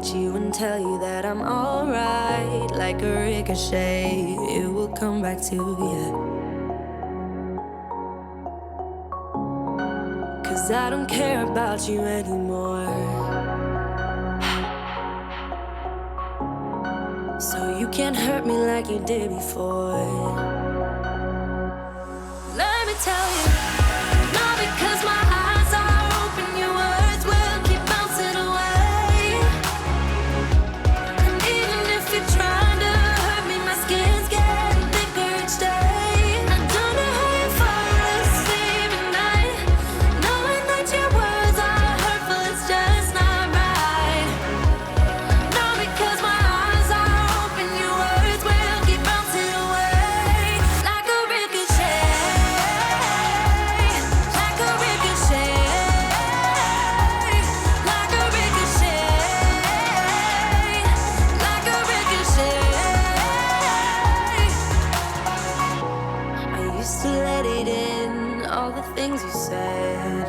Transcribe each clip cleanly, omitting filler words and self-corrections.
meet you and tell you that I'm alright. Like a ricochet, it will come back to you. Cause I don't care about you anymore. So you can't hurt me like you did before. Let me tell you, not because my eyes are open, your words will keep bouncing away. And even if you're trying to hurt me, my skin's getting thicker each day. I don't know how you fall asleep at night, knowing that your words are hurtful, it's just not right. Not because my eyes are open, your words will keep bouncing away. Like a ricochet, like a ricochet, like a ricochet, like a ricochet. I used to let it in, all the things you said.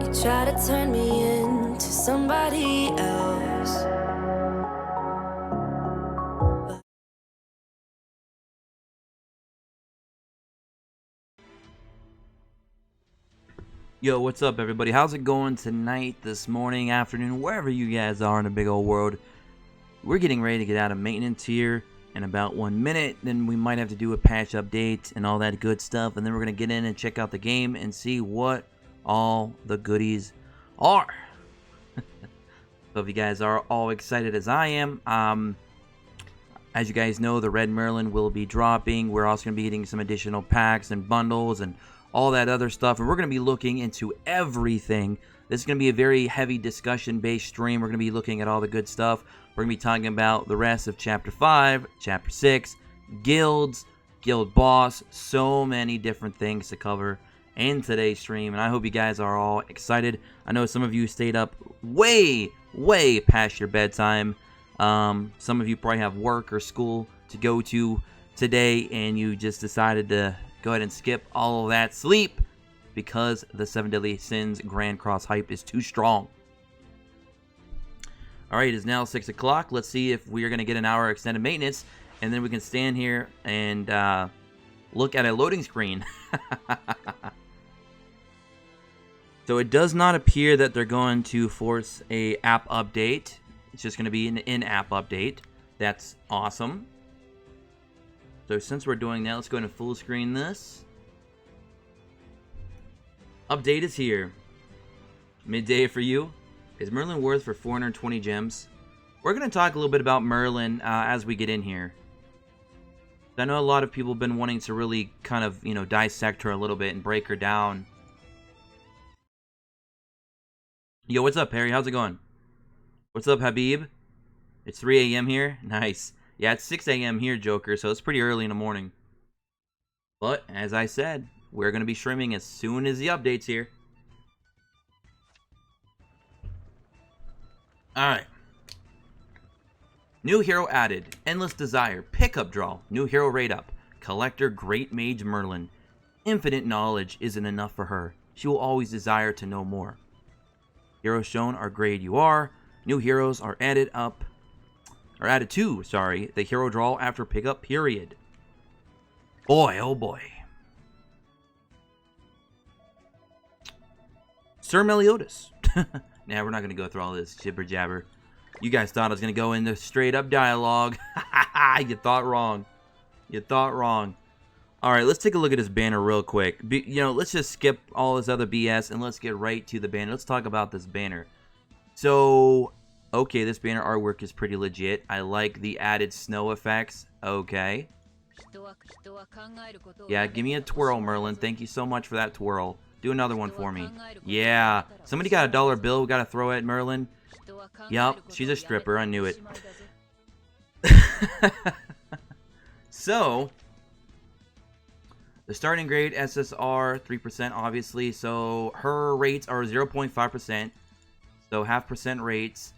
You try to turn me into somebody else. Yo, what's up, everybody? How's it going tonight, this morning, afternoon, wherever you guys are in the big old world? We're getting ready to get out of maintenance here in about 1 minute. Then we might have to do a patch update and all that good stuff. And then we're going to get in and check out the game and see what all the goodies are. So if you guys are all excited as I am, as you guys know, the Red Merlin will be dropping. We're also going to be getting some additional packs and bundles and all that other stuff. And we're going to be looking into everything. This is going to be a very heavy discussion-based stream. We're going to be looking at all the good stuff. We're going to be talking about the rest of Chapter 5, Chapter 6, guilds, guild boss, so many different things to cover in today's stream. And I hope you guys are all excited. I know some of you stayed up way past your bedtime. Some of you probably have work or school to go to today, and you just decided to go ahead and skip all of that sleep because the 7 Deadly Sins Grand Cross hype is too strong. Alright, it is now 6 o'clock. Let's see if we are going to get an hour extended maintenance, and then we can stand here and look at a loading screen. So it does not appear that they're going to force a app update. It's just going to be an in-app update. That's awesome. So since we're doing that, let's go ahead and full screen this. Update is here. Midday for you. Is Merlin worth for 420 gems? We're going to talk a little bit about Merlin as we get in here. I know a lot of people have been wanting to really kind of, dissect her a little bit and break her down. Yo, what's up, Harry? How's it going? What's up, Habib? It's 3 a.m. here? Nice. Yeah, it's 6 a.m. here, Joker, so it's pretty early in the morning. But, as I said, we're going to be streaming as soon as the update's here. Alright. New hero added. Endless Desire. Pickup draw. New hero rate up. Collector Great Mage Merlin. Infinite knowledge isn't enough for her. She will always desire to know more. Heroes shown are grade you are. New heroes are added to the hero draw after pickup period. Boy, oh boy. Sir Meliodas. Nah, we're not going to go through all this jibber jabber. You guys thought I was going to go into straight up dialogue. You thought wrong. You thought wrong. Alright, let's take a look at this banner real quick. Let's just skip all this other BS and let's get right to the banner. Let's talk about this banner. So, okay, this banner artwork is pretty legit. I like the added snow effects. Okay. Yeah, give me a twirl, Merlin. Thank you so much for that twirl. Do another one for me. Yeah. Somebody got a dollar bill we got to throw at Merlin. Yup, she's a stripper. I knew it. So, the starting grade, SSR, 3%, obviously. So, her rates are 0.5%. So, 0.5% rates.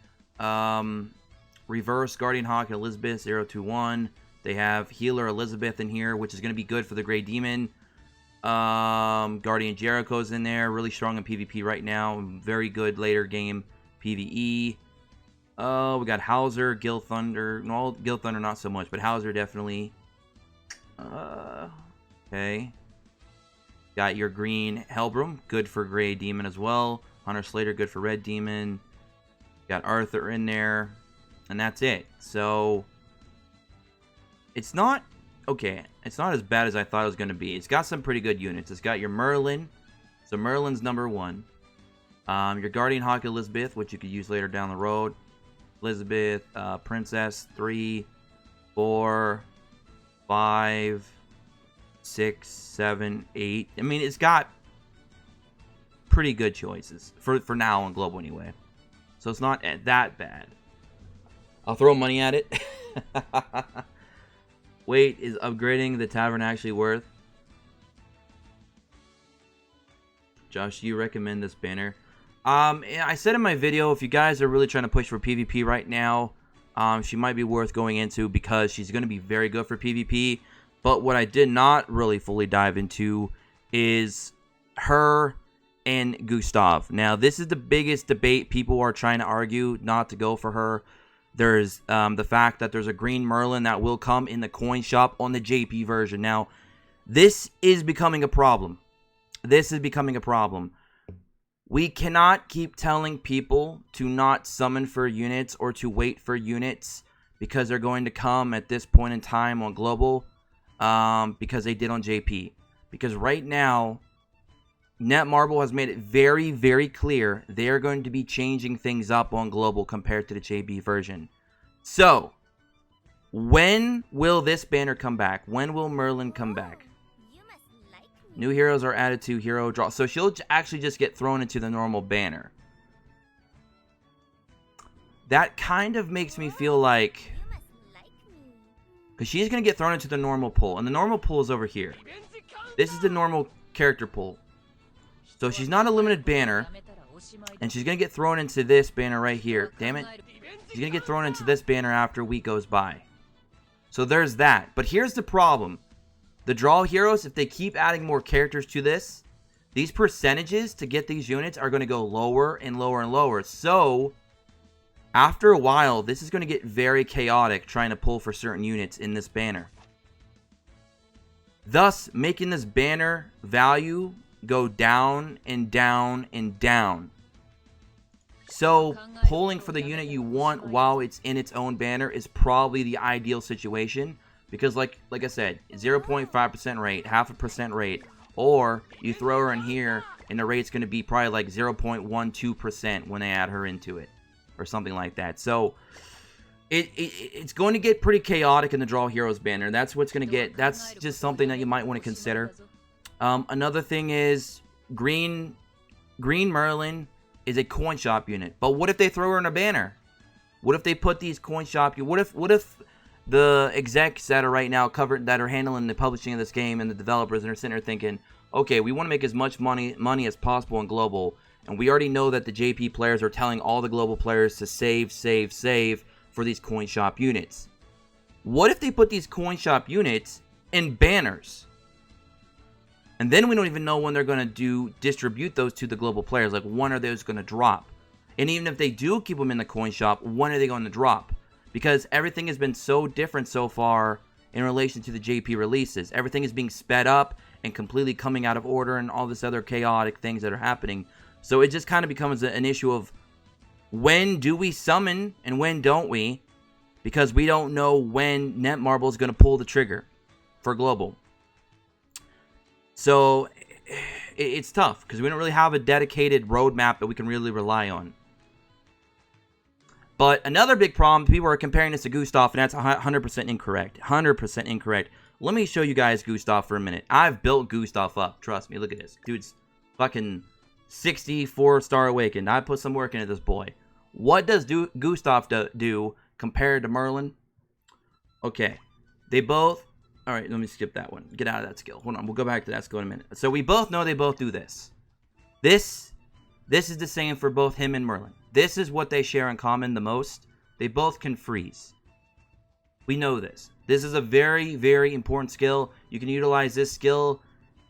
Reverse, Guardian Hawk, Elizabeth, 021. They have Healer Elizabeth in here, which is going to be good for the Grey Demon. Guardian Jericho's in there. Really strong in PvP right now. Very good later game PvE. Oh, we got Hauser, Gil Thunder. No, Gil Thunder not so much, but Hauser definitely. Okay. Got your green Helbram, good for Gray Demon as well. Hunter Slater, good for Red Demon. Got Arthur in there. And that's it. So, it's not, okay, it's not as bad as I thought it was going to be. It's got some pretty good units. It's got your Merlin. So, Merlin's number 1. Your Guardian Hawk Elizabeth, which you could use later down the road. Elizabeth, Princess, 3, 4, 5, 6, 7, 8. I mean, it's got pretty good choices for now on global anyway. So it's not that bad. I'll throw money at it. Wait, is upgrading the tavern actually worth? Josh, do you recommend this banner? I said in my video, if you guys are really trying to push for PvP right now, she might be worth going into because she's going to be very good for PvP. But what I did not really fully dive into is her and Gustav. Now, this is the biggest debate. People are trying to argue not to go for her. There's the fact that there's a green Merlin that will come in the coin shop on the JP version. Now, this is becoming a problem. This is becoming a problem. We cannot keep telling people to not summon for units or to wait for units because they're going to come at this point in time on global. Because they did on JP. Because right now, Netmarble has made it very, very clear they're going to be changing things up on global compared to the JP version. So, when will this banner come back? When will Merlin come back? New heroes are added to hero draw. So she'll actually just get thrown into the normal banner. That kind of makes me feel like... because she's going to get thrown into the normal pool. And the normal pool is over here. This is the normal character pool. So she's not a limited banner. And she's going to get thrown into this banner right here. Damn it. She's going to get thrown into this banner after a week goes by. So there's that. But here's the problem. The draw heroes, if they keep adding more characters to this, these percentages to get these units are going to go lower and lower and lower. So... after a while, this is going to get very chaotic trying to pull for certain units in this banner. Thus, making this banner value go down and down and down. So, pulling for the unit you want while it's in its own banner is probably the ideal situation. Because like I said, 0.5% rate, 0.5% rate. Or, you throw her in here and the rate's going to be probably like 0.12% when they add her into it. Or something like that. So it's going to get pretty chaotic in the Draw Heroes banner. That's what's going to get. That's just something that you might want to consider. Another thing is green Merlin is a coin shop unit. But what if they throw her in a banner? What if they put these coin shop? What if the execs that are right now that are handling the publishing of this game and the developers and are sitting there thinking, okay, we want to make as much money as possible in global. And we already know that the JP players are telling all the global players to save for these coin shop units. What if they put these coin shop units in banners? And then we don't even know when they're going to distribute those to the global players. Like, when are those going to drop? And even if they do keep them in the coin shop, when are they going to drop? Because everything has been so different so far in relation to the JP releases. Everything is being sped up and completely coming out of order and all this other chaotic things that are happening. So it just kind of becomes an issue of when do we summon and when don't we? Because we don't know when Netmarble is going to pull the trigger for global. So it's tough because we don't really have a dedicated roadmap that we can really rely on. But another big problem, people are comparing this to Gustav, and that's 100% incorrect. 100% incorrect. Let me show you guys Gustav for a minute. I've built Gustav up. Trust me. Look at this. Dude's fucking 64-star awakened. I put some work into this boy. What does Gustav do compared to Merlin? Okay. They both... Alright, let me skip that one. Get out of that skill. Hold on. We'll go back to that skill in a minute. So we both know they both do this. This is the same for both him and Merlin. This is what they share in common the most. They both can freeze. We know this. This is a very, very important skill. You can utilize this skill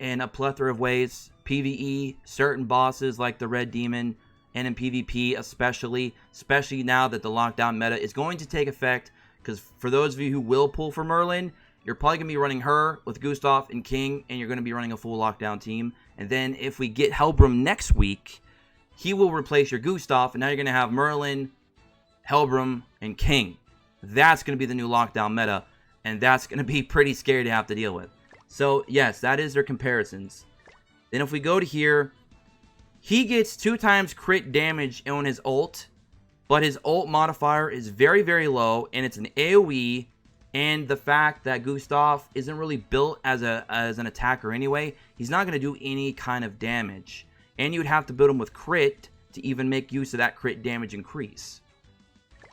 in a plethora of ways. PvE, certain bosses like the Red Demon, and in PvP especially now that the lockdown meta is going to take effect, because for those of you who will pull for Merlin, you're probably going to be running her with Gustav and King, and you're going to be running a full lockdown team. And then if we get Helbram next week, he will replace your Gustav, and now you're going to have Merlin, Helbram, and King. That's going to be the new lockdown meta, and that's going to be pretty scary to have to deal with. So, yes, that is their comparisons. Then if we go to here, he gets 2 times crit damage on his ult, but his ult modifier is very, very low, and it's an AoE, and the fact that Gustav isn't really built as an attacker anyway, he's not going to do any kind of damage. And you'd have to build him with crit to even make use of that crit damage increase.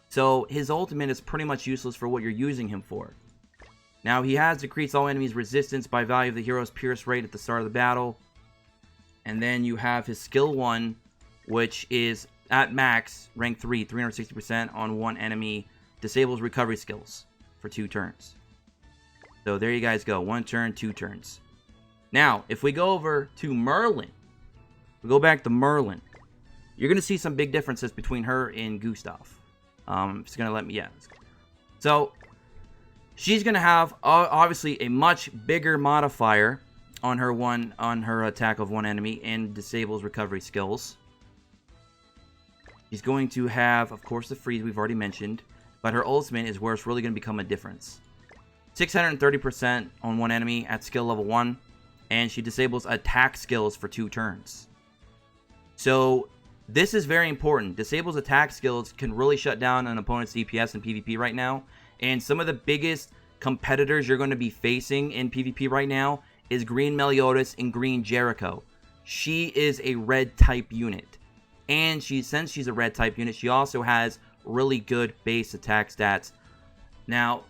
So his ultimate is pretty much useless for what you're using him for. Now he has decreased all enemies' resistance by value of the hero's pierce rate at the start of the battle. And then you have his skill 1, which is at max, rank 3, 360% on one enemy, disables recovery skills for 2 turns. So there you guys go, 1 turn, 2 turns. Now, if we go over to Merlin, we go back to Merlin, you're going to see some big differences between her and Gustav. It's going to let me, yeah. So, she's going to have, obviously, a much bigger modifier on her attack of one enemy and disables recovery skills. She's going to have, of course, the freeze we've already mentioned, but her ultimate is where it's really going to become a difference. 630% on one enemy at skill level 1, and she disables attack skills for 2 turns. So, this is very important. Disables attack skills can really shut down an opponent's DPS in PvP right now, and some of the biggest competitors you're going to be facing in PvP right now is Green Meliodas and Green Jericho. She is a red type unit, and since she's a red type unit, she also has really good base attack stats. Now,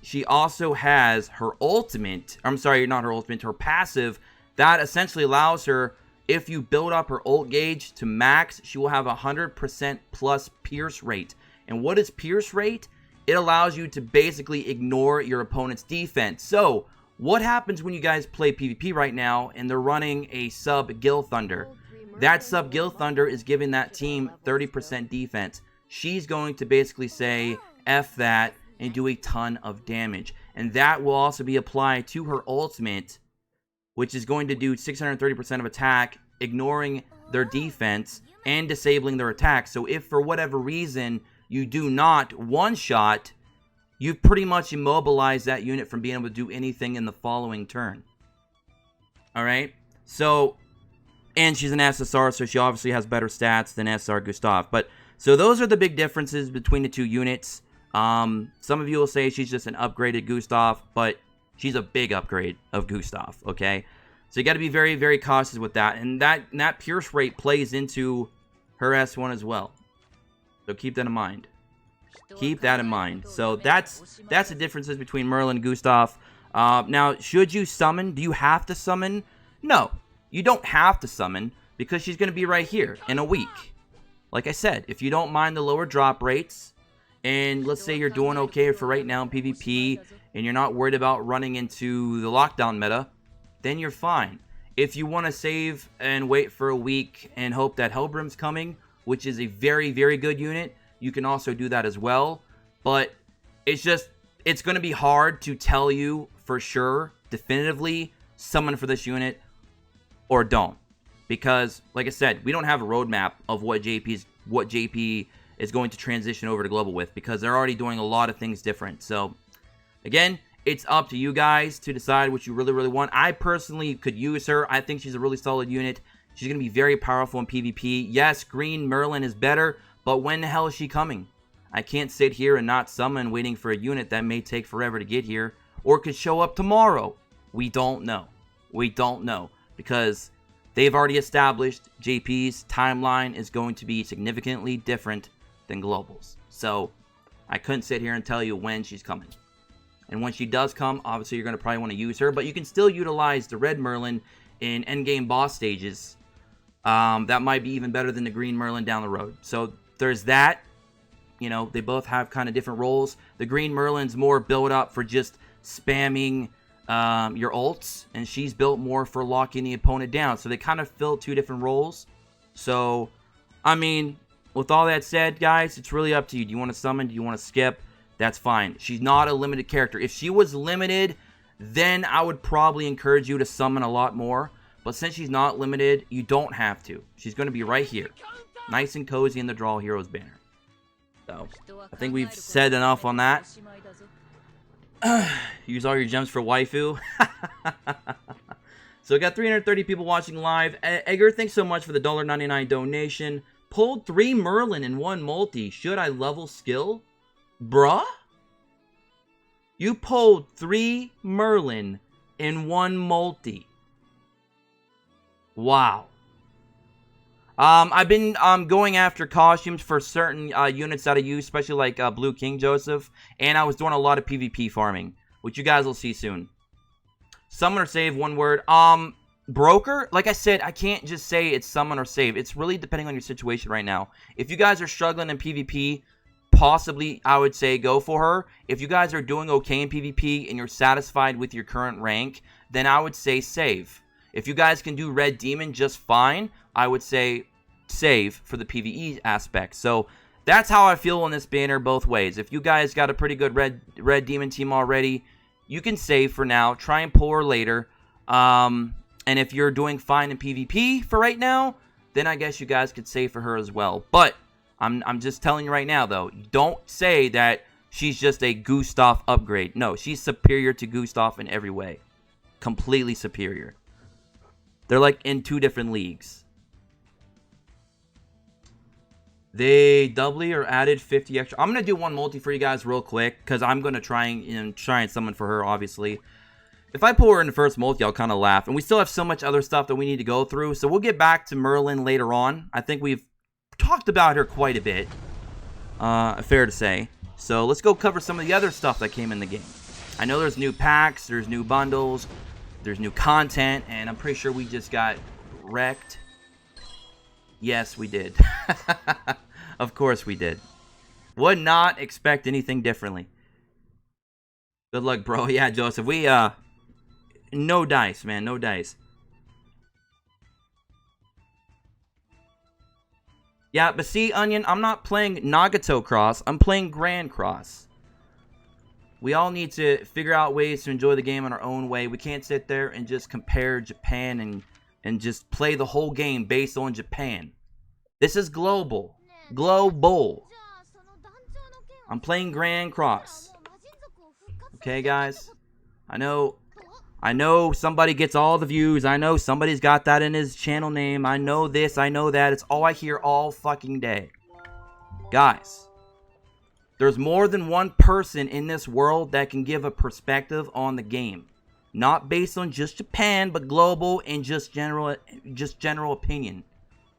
she also has her ultimate, I'm sorry, not her ultimate, her passive, that essentially allows her, if you build up her ult gauge to max, she will have 100% plus pierce rate. And what is pierce rate? It allows you to basically ignore your opponent's defense. So, what happens when you guys play PvP right now and they're running a sub Gil Thunder? That sub Gil Thunder is giving that team 30% defense. She's going to basically say, F that, and do a ton of damage. And that will also be applied to her ultimate, which is going to do 630% of attack, ignoring their defense, and disabling their attack. So if for whatever reason you do not one-shot, you've pretty much immobilized that unit from being able to do anything in the following turn. Alright? So, and she's an SSR, so she obviously has better stats than SR Gustav. But, so those are the big differences between the 2 units. Some of you will say she's just an upgraded Gustav, but she's a big upgrade of Gustav, okay? So you got to be very, very cautious with that. And that pierce rate plays into her S1 as well. So keep that in mind. Keep that in mind. So that's the differences between Merlin and Gustav. Now, should you summon? Do you have to summon? No, you don't have to summon because she's going to be right here in a week. Like I said, if you don't mind the lower drop rates, and let's say you're doing okay for right now in PvP, and you're not worried about running into the lockdown meta, then you're fine. If you want to save and wait for a week and hope that Helbram's coming, which is a very, very good unit, you can also do that as well. But it's going to be hard to tell you for sure, definitively, summon for this unit or don't. Because, like I said, we don't have a roadmap of what JP is going to transition over to global with, because they're already doing a lot of things different. So, again, it's up to you guys to decide what you really, really want. I personally could use her. I think she's a really solid unit. She's going to be very powerful in PvP. Yes, Green Merlin is better, but when the hell is she coming? I can't sit here and not summon waiting for a unit that may take forever to get here, or could show up tomorrow. We don't know. We don't know, because they've already established JP's timeline is going to be significantly different than Global's. So, I couldn't sit here and tell you when she's coming. And when she does come, obviously you're going to probably want to use her, but you can still utilize the Red Merlin in endgame boss stages. That might be even better than the Green Merlin down the road. So, there's that. You know, they both have kind of different roles. The Green Merlin's more build up for just spamming your ults, and she's built more for locking the opponent down. So they kind of fill two different roles. So, I mean, with all that said, guys, it's really up to you. Do you want to summon? Do you want to skip? That's fine. She's not a limited character. If she was limited, then I would probably encourage you to summon a lot more. But since she's not limited, you don't have to. She's going to be right here. Nice and cozy in the Draw Heroes banner. So, I think we've said enough on that. Use all your gems for waifu. So, we got 330 people watching live. Edgar, thanks so much for the $1.99 donation. Pulled 3 Merlin in 1 multi. Should I level skill? Bruh? You pulled 3 Merlin in 1 multi. Wow. I've been going after costumes for certain units that I use, especially like Blue King Joseph, and I was doing a lot of PvP farming, which you guys will see soon. Summon or save, one word. Broker, like I said, I can't just say it's summon or save. It's really depending on your situation right now. If you guys are struggling in PvP, possibly I would say go for her. If you guys are doing okay in PvP and you're satisfied with your current rank, then I would say save. If you guys can do Red Demon just fine, I would say save for the PvE aspect. So that's how I feel on this banner both ways. If you guys got a pretty good Red Demon team already, you can save for now. Try and pull her later. And if you're doing fine in PvP for right now, then I guess you guys could save for her as well. But I'm just telling you right now, though, don't say that she's just a Gustav upgrade. No, she's superior to Gustav in every way. Completely superior. They're like in 2 different leagues. They doubly or added 50 extra. I'm going to do 1 multi for you guys real quick, because I'm going to try and summon for her, obviously. If I pull her in the first multi, I'll kind of laugh. And we still have so much other stuff that we need to go through. So we'll get back to Merlin later on. I think we've talked about her quite a bit. Fair to say. So let's go cover some of the other stuff that came in the game. I know there's new packs, there's new bundles, there's new content, and I'm pretty sure we just got wrecked. Yes, we did. Of course we did. Would not expect anything differently. Good luck, bro. Yeah, Joseph. We, no dice, man. No dice. Yeah, but see, Onion, I'm not playing Nagato Cross. I'm playing Grand Cross. We all need to figure out ways to enjoy the game in our own way. We can't sit there and just compare Japan and just play the whole game based on Japan. This is global. Global. I'm playing Grand Cross. Okay, guys? I know somebody gets all the views. I know somebody's got that in his channel name. I know this, I know that. It's all I hear all fucking day. Guys, there's more than one person in this world that can give a perspective on the game. Not based on just Japan, but global and just general opinion.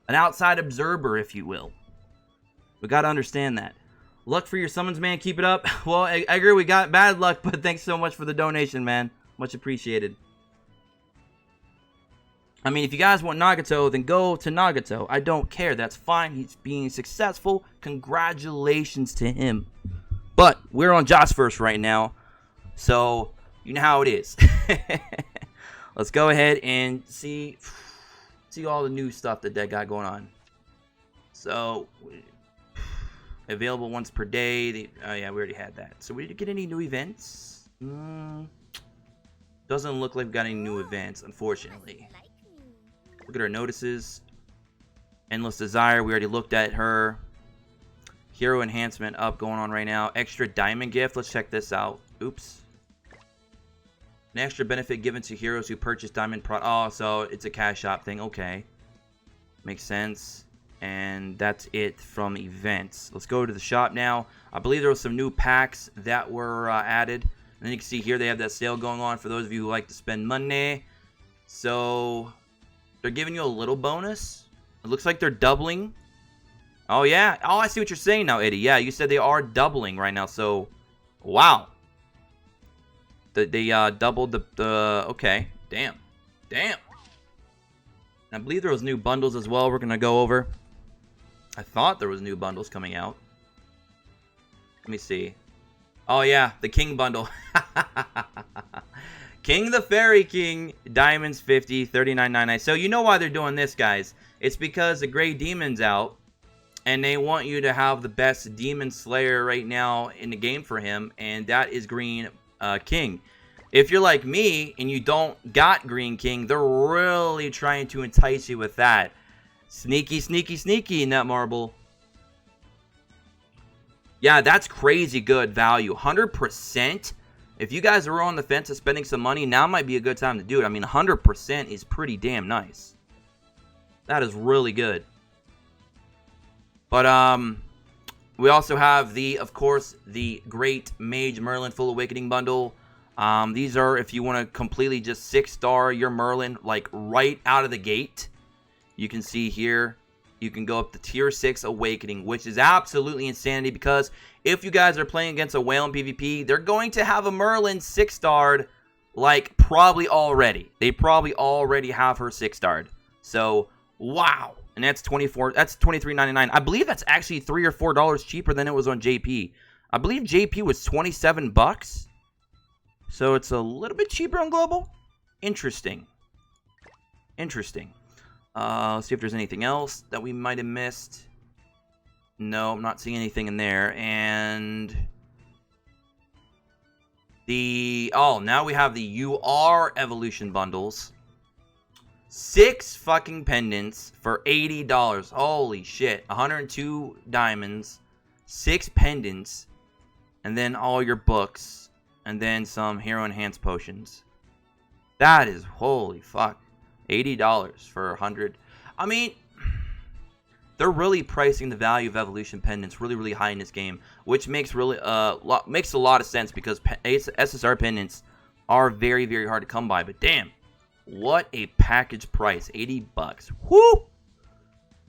An outside observer, if you will. We gotta understand that. Luck for your summons, man. Keep it up. Well, Edgar, we got bad luck, but thanks so much for the donation, man. Much appreciated. I mean, if you guys want Nagato, then go to Nagato. I don't care. That's fine. He's being successful. Congratulations to him. But we're on Josh first right now. So, you know how it is. Let's go ahead and see all the new stuff that got going on. So, available once per day. Oh, yeah, we already had that. So, we didn't get any new events. Doesn't look like we got any new events, unfortunately. Look at our notices. Endless Desire, we already looked at her. Hero Enhancement up going on right now. Extra Diamond Gift, let's check this out. Oops. An extra benefit given to heroes who purchase Diamond Pro. Oh, so it's a cash shop thing. Okay. Makes sense. And that's it from events. Let's go to the shop now. I believe there was some new packs that were added. And then you can see here they have that sale going on for those of you who like to spend money. So they're giving you a little bonus. It looks like they're doubling. Oh, yeah. Oh, I see what you're saying now, Eddie. Yeah, you said they are doubling right now. So, wow. They doubled the... Okay. Damn. Damn. I believe there was new bundles as well we're going to go over. I thought there was new bundles coming out. Let me see. Oh, yeah. The King bundle. King the Fairy King, diamonds 50, 39.99. So you know why they're doing this, guys. It's because the Gray Demon's out, and they want you to have the best Demon Slayer right now in the game for him, and that is Green King. If you're like me, and you don't got Green King, they're really trying to entice you with that. Sneaky, sneaky, sneaky in that marble. Yeah, that's crazy good value. 100%. If you guys are on the fence of spending some money, now might be a good time to do it. I mean, 100% is pretty damn nice. That is really good. But, we also have of course, the Great Mage Merlin Full Awakening Bundle. These are, if you want to completely just 6-star your Merlin, like, right out of the gate. You can see here, you can go up to Tier 6 Awakening, which is absolutely insanity because if you guys are playing against a whale in PvP, they're going to have a Merlin 6-starred, like, probably already. They probably already have her 6-starred. So, wow. And that's $23.99. I believe that's actually $3 or $4 cheaper than it was on JP. I believe JP was 27 bucks. So it's a little bit cheaper on Global. Interesting. Interesting. Let's see if there's anything else that we might have missed. No, I'm not seeing anything in there. And now we have the UR Evolution bundles. 6 fucking pendants for $80. Holy shit. 102 diamonds, 6 pendants, and then all your books, and then some hero enhanced potions. That is, holy fuck. $80 for 100. I mean, they're really pricing the value of evolution pendants really, really high in this game, which makes makes a lot of sense because SSR pendants are very, very hard to come by. But damn, what a package price, 80 bucks. Whoo!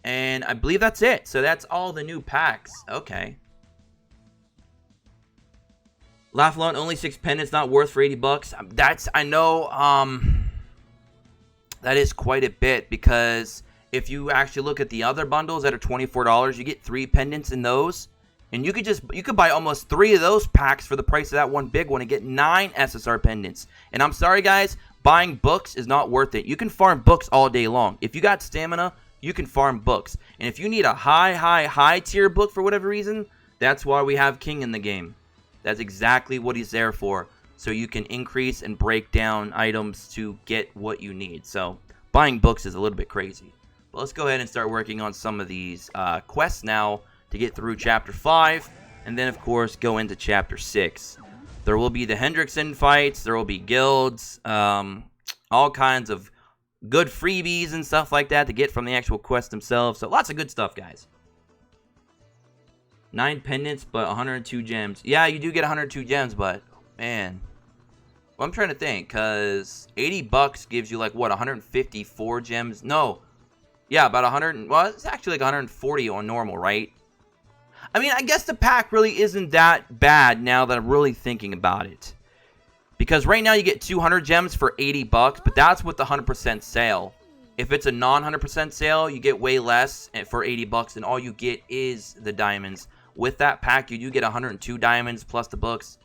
And I believe that's it. So that's all the new packs. Okay. Laugh alone, only 6 pendants, not worth for 80 bucks. I know, that is quite a bit because if you actually look at the other bundles that are $24, you get 3 pendants in those. And you could buy almost 3 of those packs for the price of that one big one and get 9 SSR pendants. And I'm sorry guys, buying books is not worth it. You can farm books all day long. If you got stamina, you can farm books. And if you need a high tier book for whatever reason, that's why we have King in the game. That's exactly what he's there for. So you can increase and break down items to get what you need. So buying books is a little bit crazy. But let's go ahead and start working on some of these quests now to get through Chapter 5. And then, of course, go into Chapter 6. There will be the Hendrickson fights. There will be guilds. All kinds of good freebies and stuff like that to get from the actual quest themselves. So lots of good stuff, guys. 9 pendants, but 102 gems. Yeah, you do get 102 gems, but, man. Well, I'm trying to think, because 80 bucks gives you, like, what, 154 gems? No. Yeah, about 100. Well, it's actually like 140 on normal, right? I mean, I guess the pack really isn't that bad now that I'm really thinking about it. Because right now you get 200 gems for 80 bucks, but that's with the 100% sale. If it's a non-100% sale, you get way less for 80 bucks, and all you get is the diamonds. With that pack, you do get 102 diamonds plus the books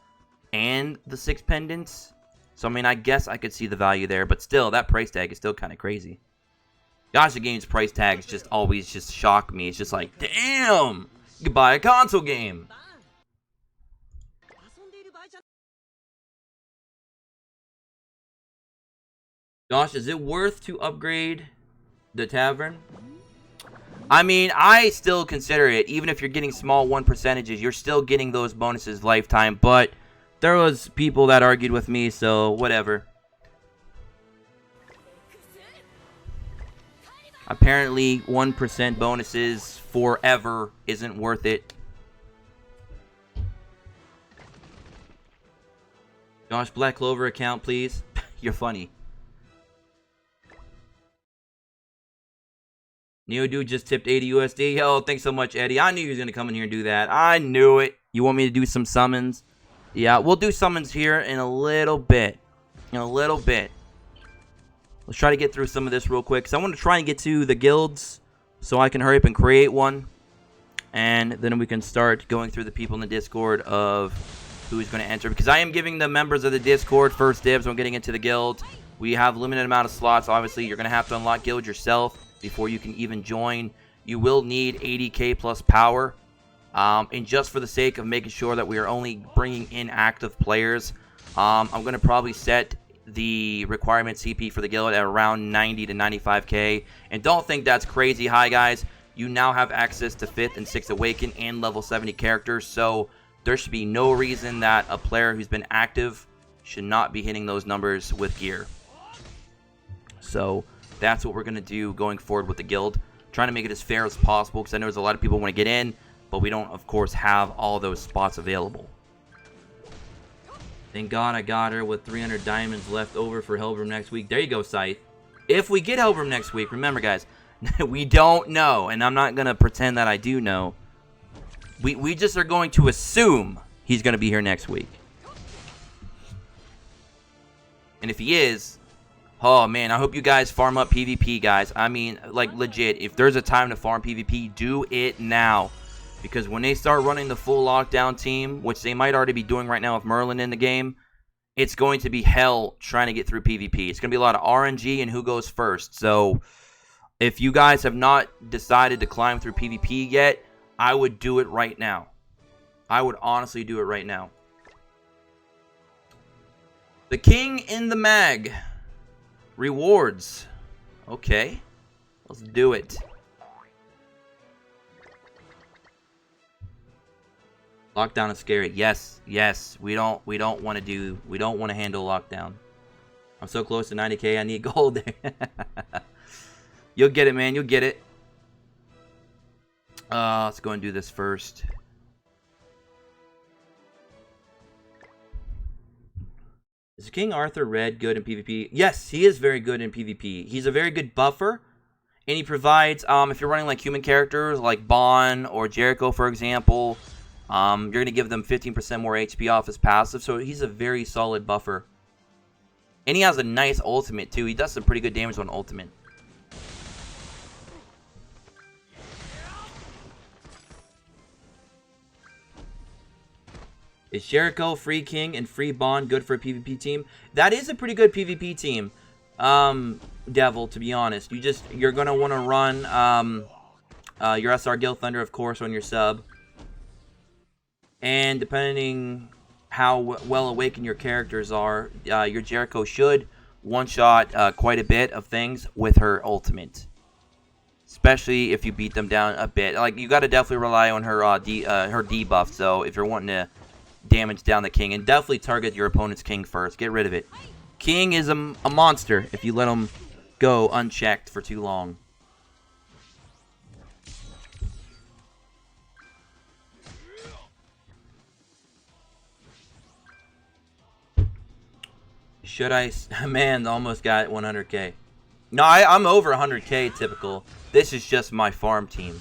and the 6 pendants. So, I mean, I guess I could see the value there, but still, that price tag is still kind of crazy. Gosh, the game's price tags just always just shock me. It's just like, damn! You could buy a console game. Gosh, is it worth to upgrade the tavern? I mean, I still consider it. Even if you're getting small 1%, you're still getting those bonuses lifetime. But there was people that argued with me, so whatever. Apparently, 1% bonuses forever isn't worth it. Josh, Black Clover account, please. You're funny. Neo Dude just tipped 80 USD. Yo, thanks so much, Eddie. I knew you was going to come in here and do that. I knew it. You want me to do some summons? Yeah, we'll do summons here in a little bit. In a little bit. Let's try to get through some of this real quick. Because I want to try and get to the guilds so I can hurry up and create one. And then we can start going through the people in the Discord of who's going to enter, because I am giving the members of the Discord first dibs on getting into the guild. We have limited amount of slots. Obviously, you're going to have to unlock guild yourself before you can even join. You will need 80k plus power. And just for the sake of making sure that we are only bringing in active players, I'm going to probably set the requirement CP for the guild at around 90 to 95k. And don't think that's crazy high, guys. You now have access to 5th and 6th Awaken and level 70 characters, so there should be no reason that a player who's been active should not be hitting those numbers with gear. So that's what we're going to do going forward with the guild. Trying to make it as fair as possible, because I know there's a lot of people who want to get in, but we don't, of course, have all those spots available. Thank God I got her with 300 diamonds left over for Hellbrim next week. There you go, Scythe. If we get Hellbrim next week, remember, guys, we don't know, and I'm not going to pretend that I do know. We just are going to assume he's going to be here next week. And if he is, oh man, I hope you guys farm up PvP, guys. I mean, like, legit, if there's a time to farm PvP, do it now. Because when they start running the full lockdown team, which they might already be doing right now with Merlin in the game, it's going to be hell trying to get through PvP. It's going to be a lot of RNG and who goes first. So if you guys have not decided to climb through PvP yet, I would do it right now. I would honestly do it right now. The King in the Mag. Rewards. Okay. Let's do it. Lockdown is scary. Yes, yes. We don't want to handle lockdown. I'm so close to 90k. I need gold there. You'll get it, man. You'll get it. Let's go and do this first. Is King Arthur Red good in PvP? Yes, he is very good in PvP. He's a very good buffer, and he provides, if you're running like human characters like Bon or Jericho, for example, you're going to give them 15% more HP off his passive, so he's a very solid buffer. And he has a nice ultimate, too. He does some pretty good damage on ultimate. Is Jericho, Free King, and Free Bond good for a PvP team? That is a pretty good PvP team, Devil, to be honest. You're going to want to run your SR Guild Thunder, of course, on your sub. And depending how well awakened your characters are, your Jericho should one-shot quite a bit of things with her ultimate. Especially if you beat them down a bit. Like, you got to definitely rely on her her debuff, so if you're wanting to damage down the king, and definitely target your opponent's king first. Get rid of it. King is a monster if you let him go unchecked for too long. Should I? Man, almost got 100k. No, I'm over 100k typical. This is just my farm team.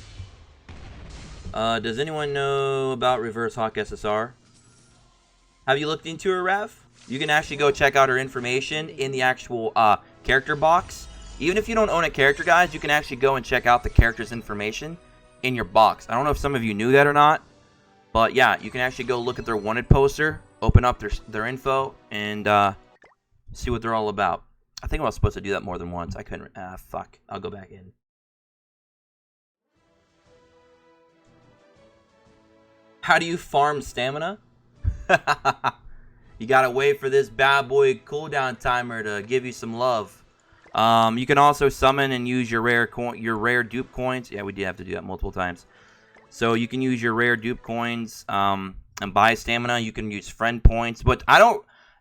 Does anyone know about Reverse Hawk SSR? Have you looked into her, Rev? You can actually go check out her information in the actual character box. Even if you don't own a character, guys, you can actually go and check out the character's information in your box. I don't know if some of you knew that or not, but yeah, you can actually go look at their wanted poster, open up their info, and see what they're all about. I think I was supposed to do that more than once. I couldn't. Fuck. I'll go back in. How do you farm stamina? You gotta wait for this bad boy cooldown timer to give you some love. You can also summon and use your rare dupe coins. Yeah, we did have to do that multiple times. So you can use your rare dupe coins and buy stamina. You can use friend points, but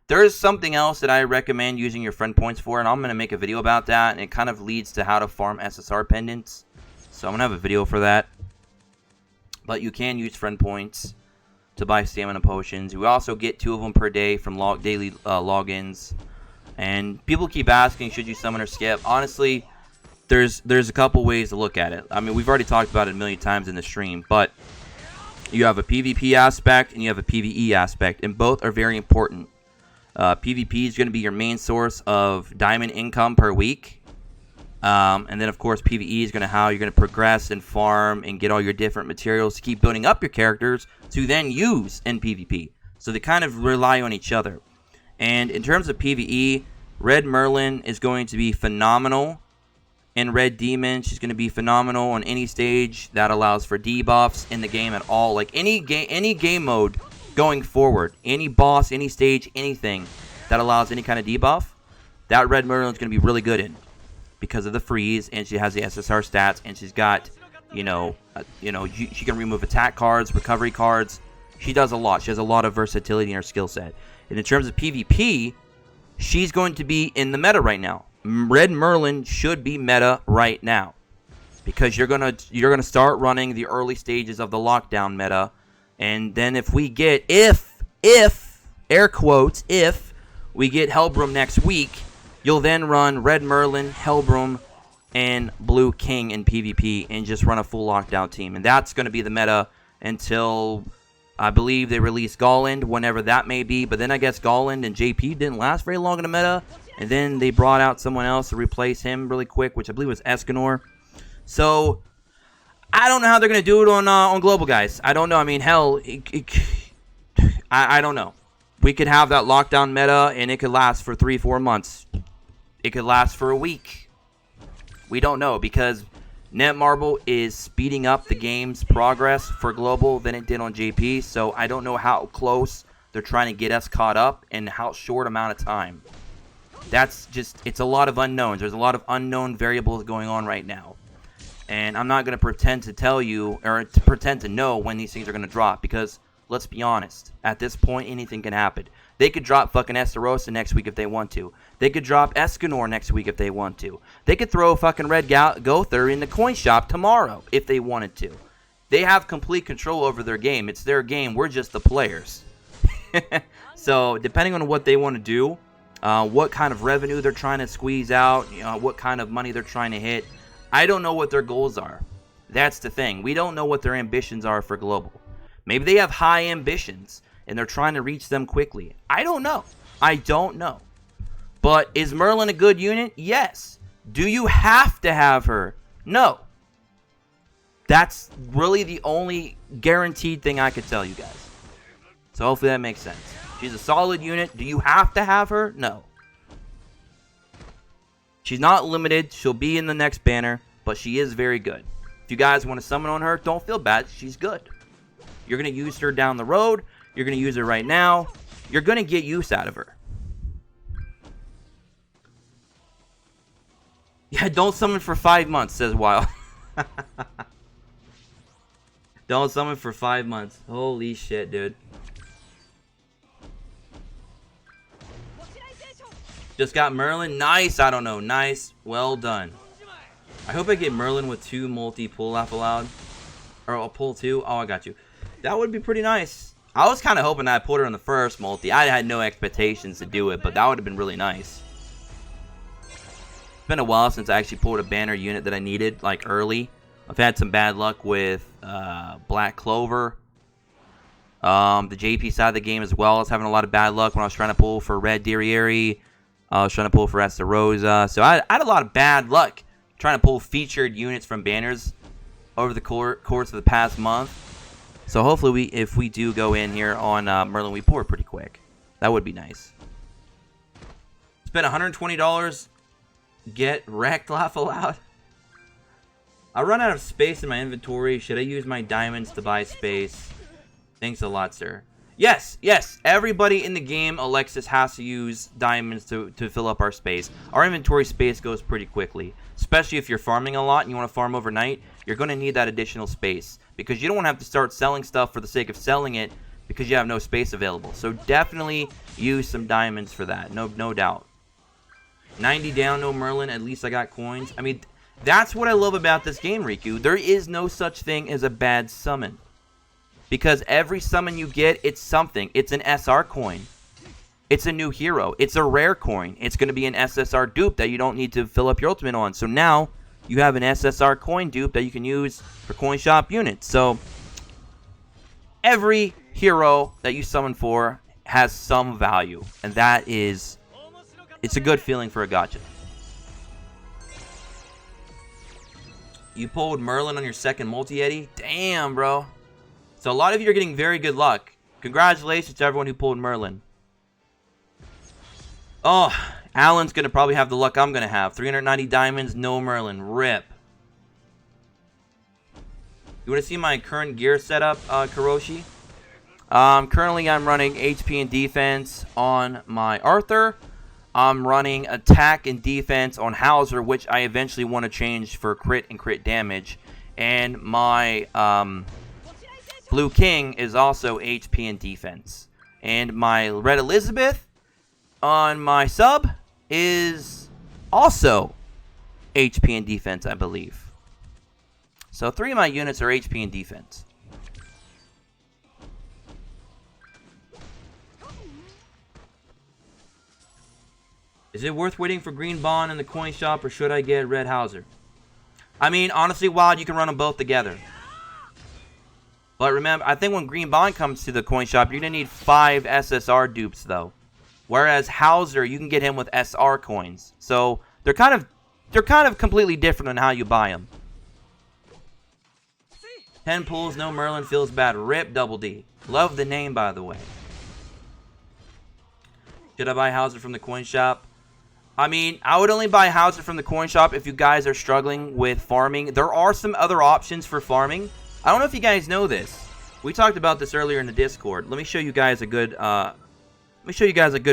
there's something else that I recommend using your friend points for, and I'm gonna make a video about that. And it kind of leads to how to farm SSR pendants. So I'm gonna have a video for that. But you can use friend points to buy stamina potions. We also get 2 of them per day from daily logins. And people keep asking, should you summon or skip? Honestly, there's a couple ways to look at it. I mean, we've already talked about it a million times in the stream, but you have a PvP aspect and you have a PvE aspect, and both are very important. PvP is going to be your main source of diamond income per week. And then, of course, PvE is going to how you're going to progress and farm and get all your different materials to keep building up your characters to then use in PvP. So they kind of rely on each other. And in terms of PvE, Red Merlin is going to be phenomenal. And Red Demon, she's going to be phenomenal on any stage that allows for debuffs in the game at all. Like any game mode going forward, any boss, any stage, anything that allows any kind of debuff, that Red Merlin is going to be really good in because of the freeze, and she has the SSR stats, and she's got, she can remove attack cards, recovery cards. She does a lot. She has a lot of versatility in her skill set. And in terms of PvP, she's going to be in the meta right now. Red Merlin should be meta right now because you're gonna start running the early stages of the lockdown meta, and then if we get air quotes if we get Hellbroom next week, you'll then run Red Merlin, Hellbroom, and Blue King in PvP and just run a full lockdown team, and that's going to be the meta until I believe they release Golland, whenever that may be. But then I guess Golland and JP didn't last very long in the meta. And then they brought out someone else to replace him really quick, which I believe was Escanor. So, I don't know how they're going to do it on Global, guys. I don't know. I mean, hell, I don't know. We could have that lockdown meta, and it could last for 3-4 months. It could last for a week. We don't know, because Netmarble is speeding up the game's progress for Global than it did on JP. So, I don't know how close they're trying to get us caught up and how short amount of time. That's just, it's a lot of unknowns. There's a lot of unknown variables going on right now. And I'm not going to pretend to tell you, or to pretend to know when these things are going to drop. Because, let's be honest, at this point, anything can happen. They could drop fucking Esterosa next week if they want to. They could drop Escanor next week if they want to. They could throw fucking Red Gother in the coin shop tomorrow if they wanted to. They have complete control over their game. It's their game. We're just the players. So, depending on what they want to do, what kind of revenue they're trying to squeeze out, what kind of money they're trying to hit, I don't know what their goals are. That's the thing. We don't know what their ambitions are for Global. Maybe they have high ambitions, and they're trying to reach them quickly. I don't know. I don't know. But is Merlin a good unit? Yes. Do you have to have her? No. That's really the only guaranteed thing I could tell you guys. So hopefully that makes sense. She's a solid unit. Do you have to have her? No. She's not limited. She'll be in the next banner, but she is very good. If you guys want to summon on her, don't feel bad. She's good. You're going to use her down the road. You're going to use her right now. You're going to get use out of her. Yeah, don't summon for 5 months, says Wild. Don't summon for 5 months. Holy shit, dude. Just got Merlin. Nice. I don't know. Nice. Well done. I hope I get Merlin with 2 multi pull laugh aloud. Or I'll pull 2. Oh, I got you. That would be pretty nice. I was kind of hoping that I put her in the first multi. I had no expectations to do it, but that would have been really nice. It's been a while since I actually pulled a banner unit that I needed, like, early. I've had some bad luck with Black Clover. The JP side of the game as well. I was having a lot of bad luck when I was trying to pull for Red Dirieri. I was trying to pull for Esterosa. So I had a lot of bad luck trying to pull featured units from banners over the course of the past month. So hopefully, if we do go in here on Merlin, we pull it pretty quick. That would be nice. Spend $120. Get wrecked, laugh aloud. I run out of space in my inventory. Should I use my diamonds to buy space? Thanks a lot, sir. Yes, yes. Everybody in the game, Alexis, has to use diamonds to fill up our space. Our inventory space goes pretty quickly. Especially if you're farming a lot and you want to farm overnight, you're going to need that additional space. Because you don't want to have to start selling stuff for the sake of selling it because you have no space available. So definitely use some diamonds for that. No doubt. 90 down, no Merlin. At least I got coins. I mean, that's what I love about this game, Riku. There is no such thing as a bad summon. Because every summon you get, it's something. It's an SR coin. It's a new hero. It's a rare coin. It's going to be an SSR dupe that you don't need to fill up your ultimate on. So now, you have an SSR coin dupe that you can use for coin shop units. So, every hero that you summon for has some value. And that is, it's a good feeling for a gacha. You pulled Merlin on your second multi-eddy? Damn, bro. So a lot of you are getting very good luck. Congratulations to everyone who pulled Merlin. Oh, Alan's going to probably have the luck I'm going to have. 390 diamonds, no Merlin. Rip. You want to see my current gear setup, Kuroshi? Currently, I'm running HP and defense on my Arthur. I'm running attack and defense on Hauser, which I eventually want to change for crit and crit damage. And my Blue King is also HP and defense. And my Red Elizabeth on my sub is also HP and defense, I believe. So 3 of my units are HP and defense. Is it worth waiting for Green Bond in the coin shop, or should I get Red Hauser? I mean, honestly, Wild, you can run them both together. But remember, I think when Green Bond comes to the coin shop, you're going to need 5 SSR dupes, though. Whereas Hauser, you can get him with SR coins. So they're kind of completely different on how you buy them. 10 pulls, no Merlin, feels bad. Rip Double D. Love the name, by the way. Should I buy Hauser from the coin shop? I mean, I would only buy Hauser from the coin shop if you guys are struggling with farming. There are some other options for farming. I don't know if you guys know this. We talked about this earlier in the Discord. Let me show you guys a good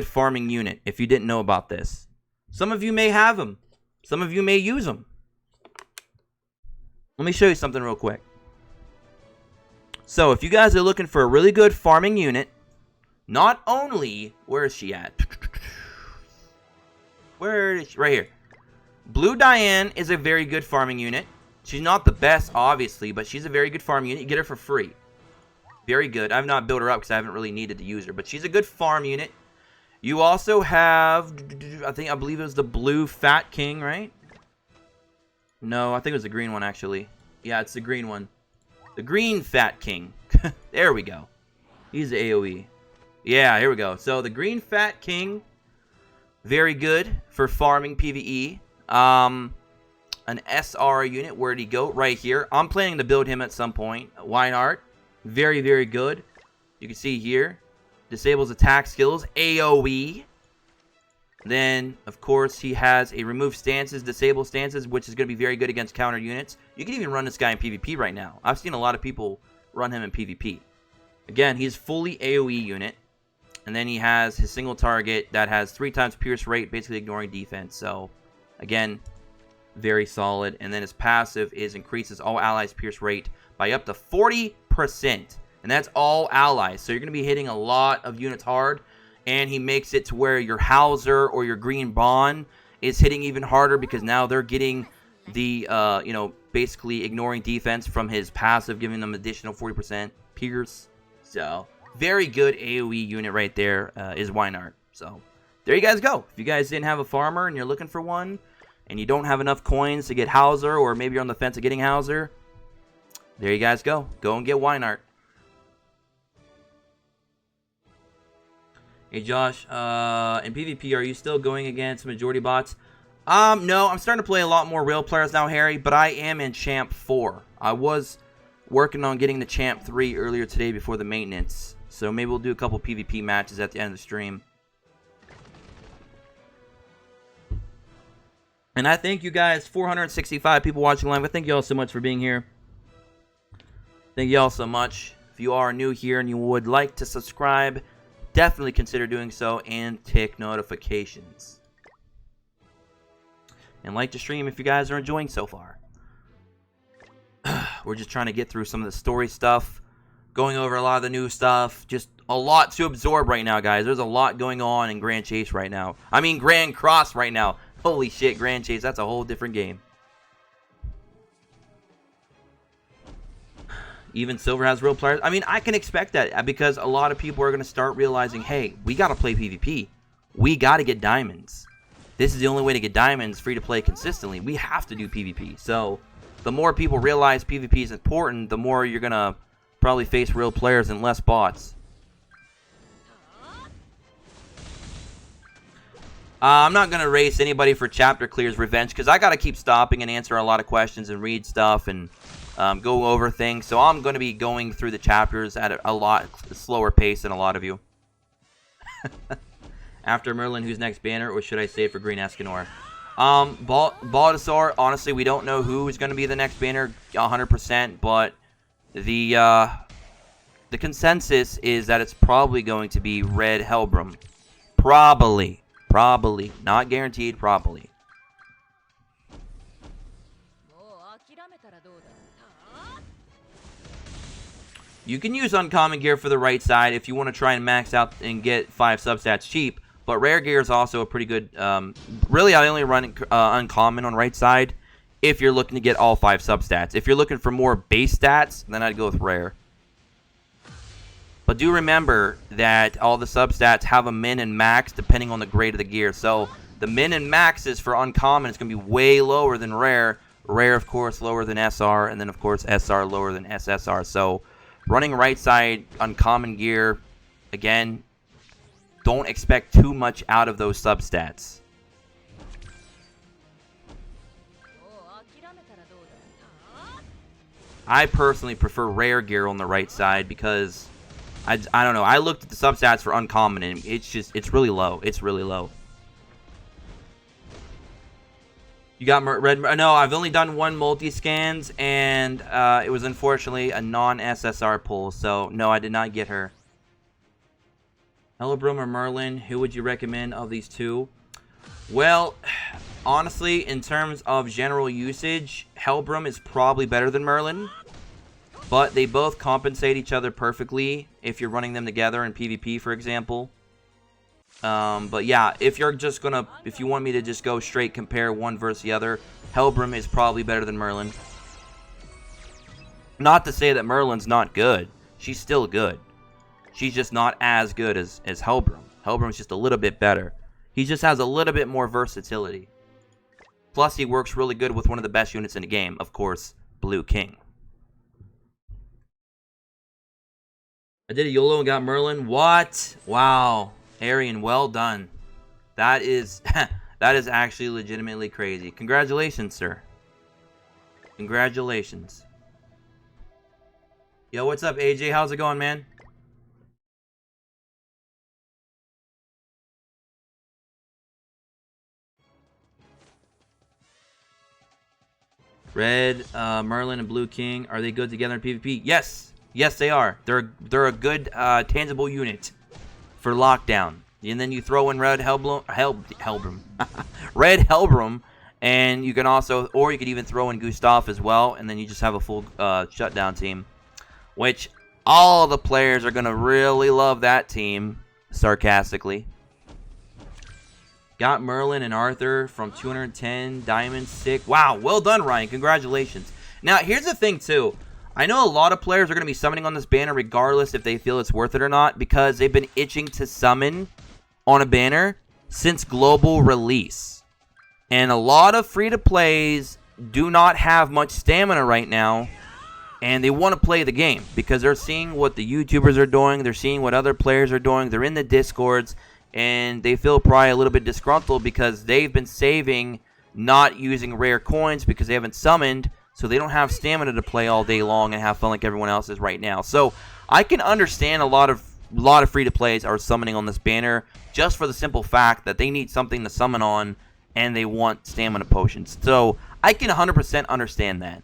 farming unit if you didn't know about this. Some of you may have them. Some of you may use them. Let me show you something real quick. So, if you guys are looking for a really good farming unit, not only... Where is she at? Where is she? Right here. Blue Diane is a very good farming unit. She's not the best, obviously, but she's a very good farm unit. You get her for free. Very good. I've not built her up because I haven't really needed to use her, but she's a good farm unit. You also have, I believe it was the Blue Fat King, right? No, I think it was the green one, actually. Yeah, it's the green one. The Green Fat King. There we go. He's the AoE. Yeah, here we go. So, the Green Fat King, very good for farming PvE. An SR unit, where'd he go? Right here. I'm planning to build him at some point. Weinart, very, very good. You can see here, disables attack skills, AoE. Then, of course, he has a remove stances, disable stances, which is going to be very good against counter units. You can even run this guy in PvP right now. I've seen a lot of people run him in PvP. Again, he's fully AoE unit. And then he has his single target that has 3 times pierce rate, basically ignoring defense. So, again, very solid. And then his passive is increases all allies' pierce rate by up to 40%. And that's all allies. So you're going to be hitting a lot of units hard. And he makes it to where your Hauser or your Green Bond is hitting even harder because now they're getting the, basically ignoring defense from his passive, giving them additional 40% pierce. So, very good AoE unit right there is Weinart. So, there you guys go. If you guys didn't have a farmer and you're looking for one, and you don't have enough coins to get Hauser, or maybe you're on the fence of getting Hauser, there you guys go. Go and get Weinart. Hey Josh, in PvP, are you still going against majority bots? No, I'm starting to play a lot more real players now, Harry, but I am in Champ 4. I was working on getting the Champ 3 earlier today before the maintenance, so maybe we'll do a couple PvP matches at the end of the stream. And I thank you guys, 465 people watching live. I thank you all so much for being here. Thank you all so much. If you are new here and you would like to subscribe, definitely consider doing so and tick notifications. And like the stream if you guys are enjoying so far. We're just trying to get through some of the story stuff, going over a lot of the new stuff. Just a lot to absorb right now, guys. There's a lot going on in Grand Chase right now. I mean, Grand Cross right now. Holy shit, Grand Chase, that's a whole different game. Even Silver has real players. I mean, I can expect that because a lot of people are going to start realizing, hey, we got to play PvP. We got to get diamonds. This is the only way to get diamonds free to play consistently. We have to do PvP. So, the more people realize PvP is important, the more you're going to probably face real players and less bots. I'm not going to race anybody for chapter clears revenge because I got to keep stopping and answer a lot of questions and read stuff and go over things. So I'm going to be going through the chapters at a lot slower pace than a lot of you. After Merlin, who's next banner, or should I save for Green Escanor? Baldassar, honestly, we don't know who is going to be the next banner 100%, but the consensus is that it's probably going to be Red Helbram. Probably. Not guaranteed, probably. You can use uncommon gear for the right side if you want to try and max out and get 5 substats cheap. But rare gear is also a pretty good... really, I only run uncommon on right side if you're looking to get all 5 substats. If you're looking for more base stats, then I'd go with rare. But do remember that all the substats have a min and max depending on the grade of the gear. So the min and maxes for uncommon is going to be way lower than rare. Rare, of course, lower than SR. And then, of course, SR lower than SSR. So running right side uncommon gear, again, don't expect too much out of those substats. I personally prefer rare gear on the right side because I don't know. I looked at the substats for uncommon and it's really low. It's really low. You got red? No, I've only done 1 multi-scans and it was unfortunately a non-SSR pull. So no, I did not get her. Helbram or Merlin, who would you recommend of these two? Well, honestly, in terms of general usage, Helbram is probably better than Merlin. But they both compensate each other perfectly if you're running them together in PvP, for example. But yeah, if you want me to just go straight compare one versus the other, Helbram is probably better than Merlin. Not to say that Merlin's not good. She's still good. She's just not as good as Helbram. Helbram's just a little bit better. He just has a little bit more versatility. Plus, he works really good with one of the best units in the game, of course, Blue King. I did a YOLO and got Merlin. What? Wow. Arian, well done. That is that is actually legitimately crazy. Congratulations, sir. Congratulations. Yo, what's up, AJ? How's it going, man? Red, Merlin, and Blue King, are they good together in PvP? Yes! Yes, they are. They're a good tangible unit for lockdown. And then you throw in Red Helbram. Red Helbram, and you can also, or you could even throw in Gustav as well, and then you just have a full shutdown team. Which, all the players are going to really love that team, sarcastically. Got Merlin and Arthur from 210 diamonds. Sick. Wow, well done, Ryan. Congratulations. Now, here's the thing, too. I know a lot of players are going to be summoning on this banner regardless if they feel it's worth it or not, because they've been itching to summon on a banner since global release. And a lot of free-to-plays do not have much stamina right now, and they want to play the game because they're seeing what the YouTubers are doing, they're seeing what other players are doing, they're in the Discords, and they feel probably a little bit disgruntled because they've been saving, not using rare coins because they haven't summoned, so they don't have stamina to play all day long and have fun like everyone else is right now. So I can understand a lot of free-to-plays are summoning on this banner just for the simple fact that they need something to summon on and they want stamina potions. So I can 100% understand that.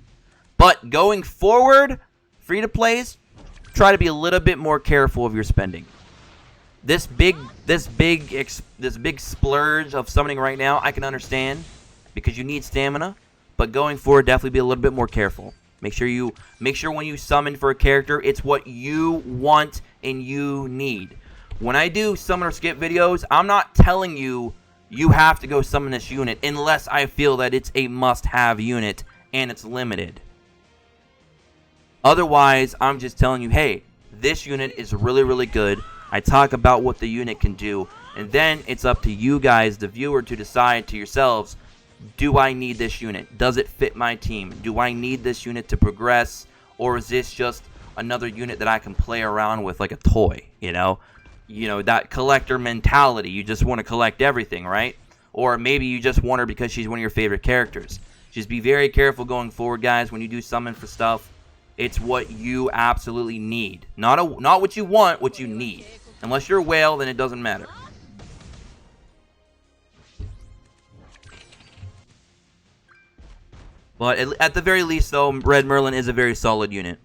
But going forward, free-to-plays, try to be a little bit more careful of your spending. This big splurge of summoning right now, I can understand because you need stamina. But going forward, definitely be a little bit more careful. Make sure when you summon for a character, it's what you want and you need. When I do summon or skip videos, I'm not telling you you have to go summon this unit unless I feel that it's a must-have unit and it's limited. Otherwise, I'm just telling you, hey, this unit is really, really good. I talk about what the unit can do, and then it's up to you guys, the viewer, to decide to yourselves, do I need this unit? Does it fit my team? Do I need this unit to progress, or is this just another unit that I can play around with like a toy, you know, that collector mentality. You just want to collect everything, right? Or maybe you just want her because she's one of your favorite characters. Just be very careful going forward, guys, when you do summon for stuff. It's what you absolutely need. Not what you want, what you need. Unless you're a whale, then it doesn't matter. But at the very least, though, Red Merlin is a very solid unit.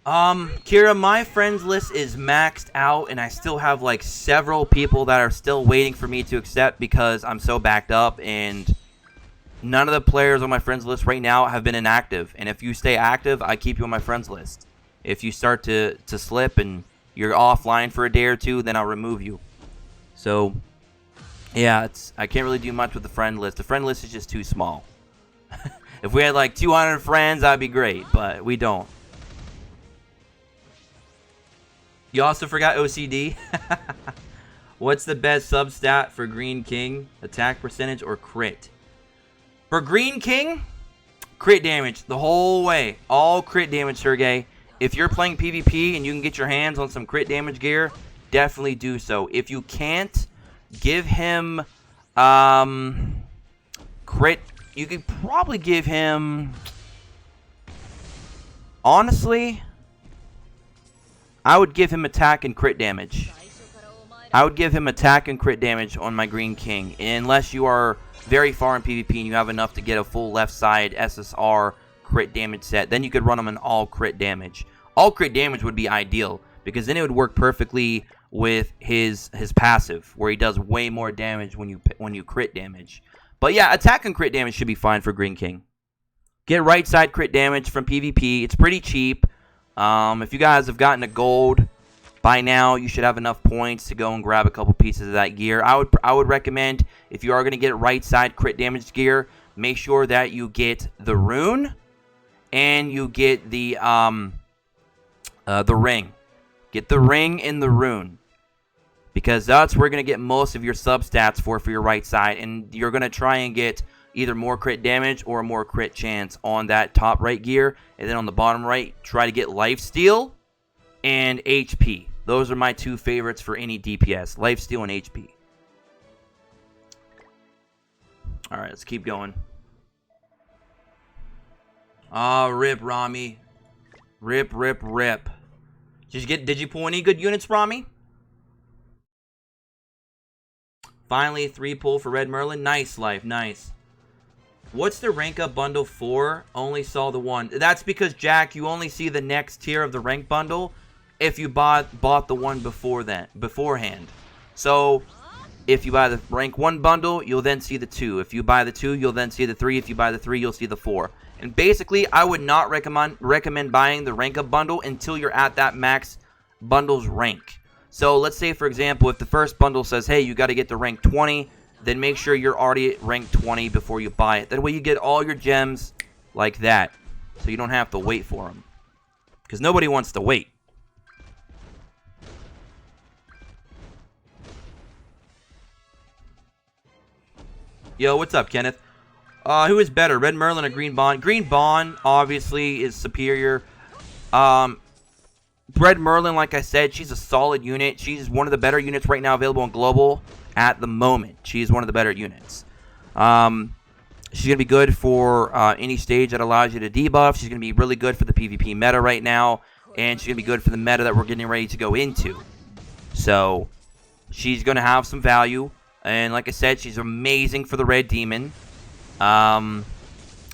Kira, my friends list is maxed out, and I still have, like, several people that are still waiting for me to accept because I'm so backed up, and none of the players on my friends list right now have been inactive. And if you stay active, I keep you on my friends list. If you start to slip and you're offline for a day or two, then I'll remove you. So, yeah, I can't really do much with the friend list. The friend list is just too small. If we had, like, 200 friends, that'd be great, but we don't. You also forgot OCD. What's the best sub-stat for Green King? Attack percentage or crit? For Green King, crit damage the whole way. All crit damage, Sergey. If you're playing PvP and you can get your hands on some crit damage gear, definitely do so. If you can't, give him crit. You could probably give him... Honestly... I would give him attack and crit damage. I would give him attack and crit damage on my Green King. Unless you are very far in PvP and you have enough to get a full left side SSR crit damage set. Then you could run him an all crit damage. All crit damage would be ideal. Because then it would work perfectly with his passive. Where he does way more damage when you crit damage. But yeah, attack and crit damage should be fine for Green King. Get right side crit damage from PvP. It's pretty cheap. If you guys have gotten a gold by now, you should have enough points to go and grab a couple pieces of that gear. I would recommend, if you are going to get right side crit damage gear, make sure that you get the rune and you get the ring. Get the ring and the rune, because that's where you're going to get most of your sub stats for your right side, and you're going to try and get either more crit damage or more crit chance on that top right gear. And then on the bottom right, try to get lifesteal and HP. Those are my two favorites for any DPS. Lifesteal and HP. Alright, let's keep going. Rip, Rami. Rip, rip, rip. Did you pull any good units, Rami? Finally, 3 pull for Red Merlin. Nice, Life. Nice. What's the rank up bundle for? Only saw the one. That's because, Jack, you only see the next tier of the rank bundle if you bought the one beforehand. So, if you buy the rank 1 bundle, you'll then see the 2. If you buy the 2, you'll then see the 3. If you buy the 3, you'll see the 4. And basically, I would not recommend buying the rank up bundle until you're at that max bundle's rank. So, let's say, for example, if the first bundle says, hey, you got to get the rank 20, then make sure you're already at rank 20 before you buy it. That way you get all your gems like that. So you don't have to wait for them. Because nobody wants to wait. Yo, what's up, Kenneth? Who is better, Red Merlin or Green Bond? Green Bond, obviously, is superior. Red Merlin, like I said, she's a solid unit. She's one of the better units right now available on Global. At the moment, she's one of the better units. She's going to be good for any stage that allows you to debuff. She's going to be really good for the PvP meta right now. And she's going to be good for the meta that we're getting ready to go into. So, she's going to have some value. And like I said, she's amazing for the Red Demon. And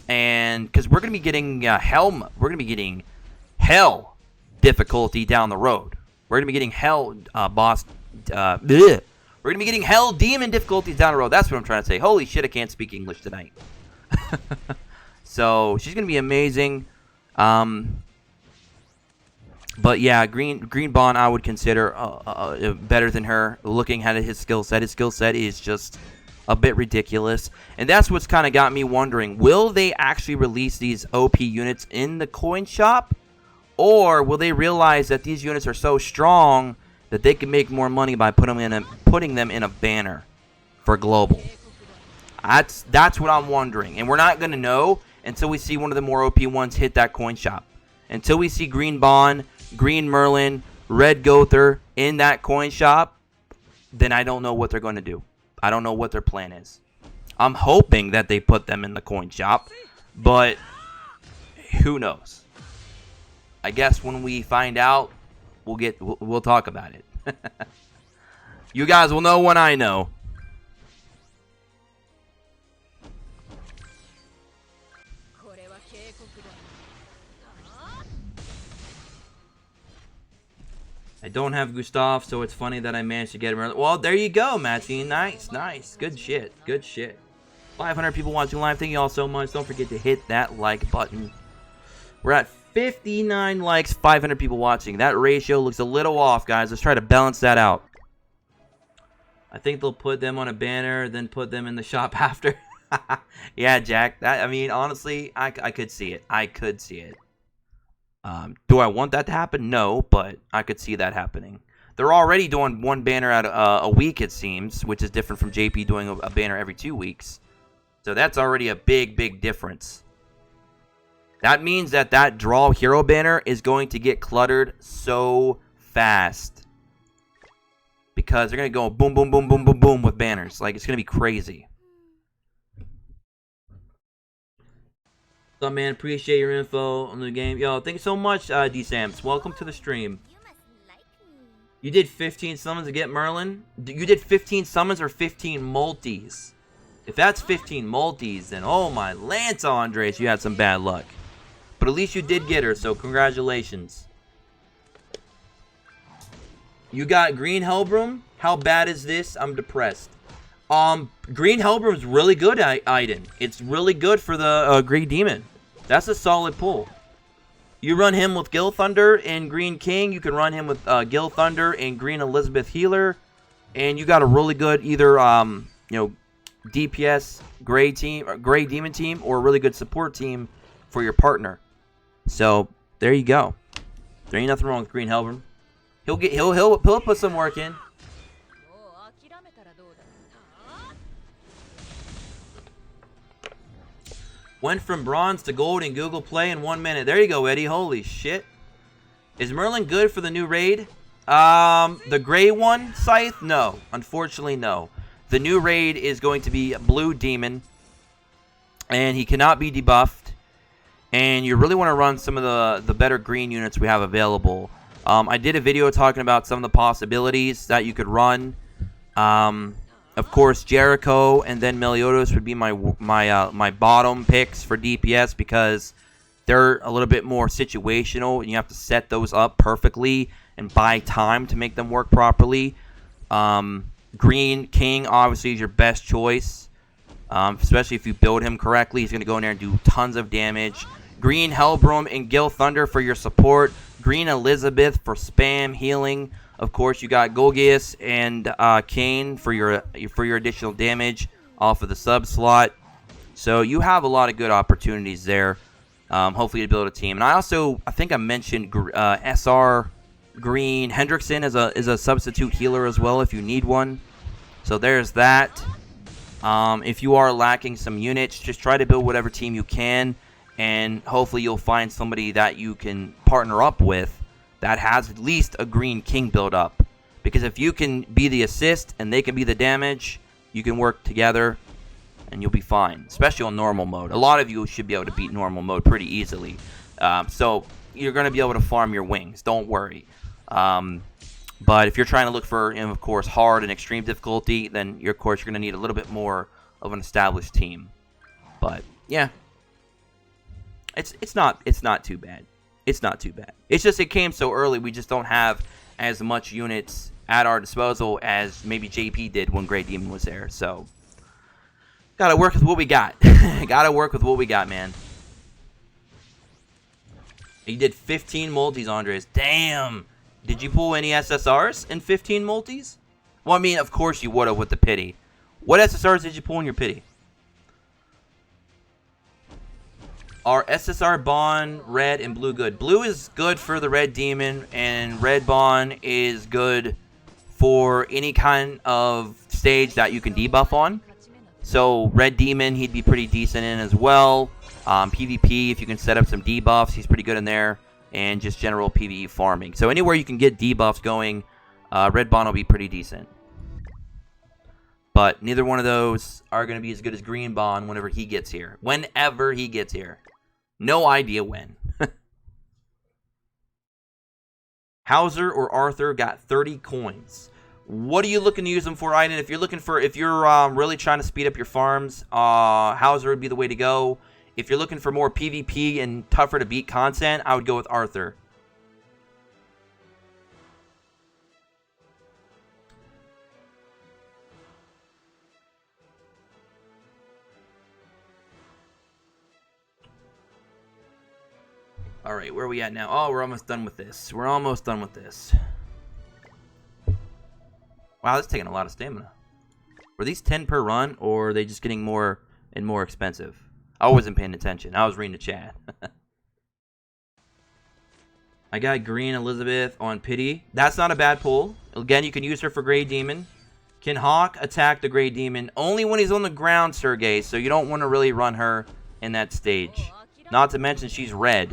because we're going to be getting we're going to be getting Hell difficulty down the road. We're going to be getting Hell boss... We're going to be getting Hell Demon difficulties down the road. That's what I'm trying to say. Holy shit, I can't speak English tonight. So, she's going to be amazing. But yeah, Green Bond I would consider better than her. Looking at his skill set is just a bit ridiculous. And that's what's kind of got me wondering. Will they actually release these OP units in the coin shop? Or will they realize that these units are so strong that they can make more money by putting them in a banner for Global? That's what I'm wondering. And we're not going to know until we see one of the more OP ones hit that coin shop. Until we see Green Bond, Green Merlin, Red Gother in that coin shop, then I don't know what they're going to do. I don't know what their plan is. I'm hoping that they put them in the coin shop, but who knows? I guess when we find out, we'll talk about it. You guys will know when I know. I don't have Gustav, so it's funny that I managed to get him early. Well, there you go, Maxine. Nice, nice. Good shit. Good shit. 500 people watching live. Thank you all so much. Don't forget to hit that like button. We're at 59 likes, 500 people watching. That ratio looks a little off, guys. Let's try to balance that out. I think they'll put them on a banner, then put them in the shop after. Yeah, Jack. I mean, honestly, I could see it. I could see it. Do I want that to happen? No, but I could see that happening. They're already doing one banner out a week, it seems, which is different from JP doing a banner every 2 weeks. So that's already a big, big difference. That means that draw hero banner is going to get cluttered so fast. Because they're going to go boom, boom, boom, boom, boom, boom with banners. Like, it's going to be crazy. What's up, man? Appreciate your info on the game. Yo, thank you so much, D-Sams. Welcome to the stream. You did 15 summons to get Merlin? You did 15 summons or 15 multis? If that's 15 multis, then oh my Lance Andres, you had some bad luck. But at least you did get her, so congratulations. You got Green Hellbroom? How bad is this? I'm depressed. Green Hellbroom's really good, Aiden. It's really good for the Grey Demon. That's a solid pull. You run him with Gil Thunder and Green King. You can run him with Gil Thunder and Green Elizabeth Healer. And you got a really good either, DPS Grey Demon team or a really good support team for your partner. So, there you go. There ain't nothing wrong with Green Hellbroom. He'll put some work in. Went from bronze to gold in Google Play in 1 minute. There you go, Eddie. Holy shit. Is Merlin good for the new raid? The gray one, Scythe? No. Unfortunately, no. The new raid is going to be Blue Demon. And he cannot be debuffed. And you really want to run some of the better green units we have available. I did a video talking about some of the possibilities that you could run. Of course, Jericho and then Meliodas would be my bottom picks for DPS because they're a little bit more situational, and you have to set those up perfectly and buy time to make them work properly. Green King obviously is your best choice, especially if you build him correctly. He's going to go in there and do tons of damage. Green Hellbroom and Gil Thunder for your support. Green Elizabeth for spam healing. Of course, you got Golgius and Kane for your additional damage off of the sub slot. So you have a lot of good opportunities there. Hopefully to build a team. And I think I mentioned SR Green Hendrickson is a substitute healer as well if you need one. So there's that. If you are lacking some units, just try to build whatever team you can. And hopefully you'll find somebody that you can partner up with that has at least a Green King build up. Because if you can be the assist and they can be the damage, you can work together and you'll be fine. Especially on normal mode. A lot of you should be able to beat normal mode pretty easily. So you're going to be able to farm your wings. Don't worry. But if you're trying to look for, of course, hard and extreme difficulty, then of course you're going to need a little bit more of an established team. But yeah. It's not too bad. It's not too bad. It's just it came so early, we just don't have as much units at our disposal as maybe JP did when Grey Demon was there. So, gotta work with what we got. Gotta work with what we got, man. You did 15 multis, Andres. Damn. Did you pull any SSRs in 15 multis? Well, I mean, of course you would have with the pity. What SSRs did you pull in your pity? Are SSR Bond, Red, and Blue good? Blue is good for the Red Demon, and Red Bond is good for any kind of stage that you can debuff on. So, Red Demon, he'd be pretty decent in as well. PvP, if you can set up some debuffs, he's pretty good in there. And just general PvE farming. So, anywhere you can get debuffs going, Red Bond will be pretty decent. But neither one of those are going to be as good as Green Bond whenever he gets here. Whenever he gets here. No idea when. Hauser or Arthur got 30 coins. What are you looking to use them for, Aiden? If you're really trying to speed up your farms, Hauser would be the way to go. If you're looking for more PvP and tougher to beat content, I would go with Arthur. Alright, where are we at now? Oh, we're almost done with this. Wow, that's taking a lot of stamina. Were these 10 per run, or are they just getting more and more expensive? I wasn't paying attention. I was reading the chat. I got Green Elizabeth on Pity. That's not a bad pull. Again, you can use her for Grey Demon. Can Hawk attack the Grey Demon? Only when he's on the ground, Sergey, so you don't want to really run her in that stage. Not to mention she's red.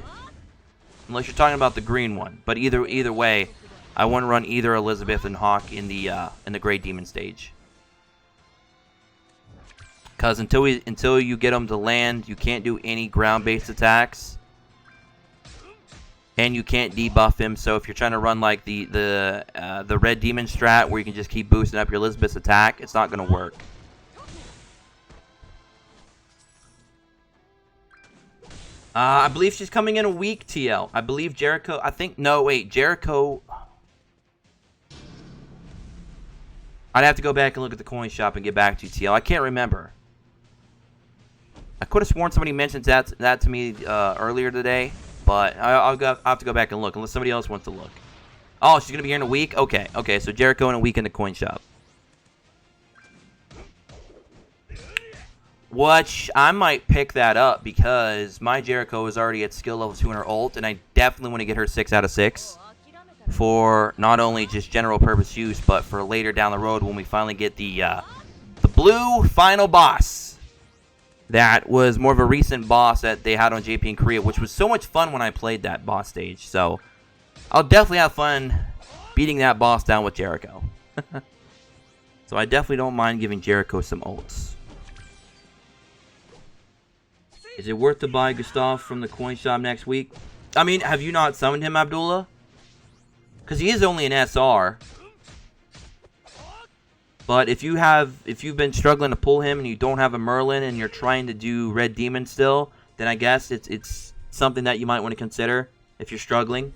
Unless you're talking about the green one. But either way, I want to run either Elizabeth and Hawk in the Grey Demon stage. Because until you get them to land, you can't do any ground-based attacks. And you can't debuff him. So if you're trying to run like the Red Demon strat where you can just keep boosting up your Elizabeth's attack, it's not going to work. I believe she's coming in a week, TL. I believe Jericho... Jericho... I'd have to go back and look at the coin shop and get back to you, TL. I can't remember. I could have sworn somebody mentioned that to me earlier today, but I'll have to go back and look, unless somebody else wants to look. Oh, she's going to be here in a week? Okay, so Jericho in a week in the coin shop. Which, I might pick that up because my Jericho is already at skill level 2 in her ult, and I definitely want to get her 6 out of 6 for not only just general purpose use, but for later down the road when we finally get the blue final boss. That was more of a recent boss that they had on JP in Korea, which was so much fun when I played that boss stage. So, I'll definitely have fun beating that boss down with Jericho. So, I definitely don't mind giving Jericho some ults. Is it worth to buy Gustav from the coin shop next week? I mean, have you not summoned him, Abdullah? Because he is only an SR. But if you've been struggling to pull him and you don't have a Merlin and you're trying to do Red Demon still, then I guess it's something that you might want to consider if you're struggling.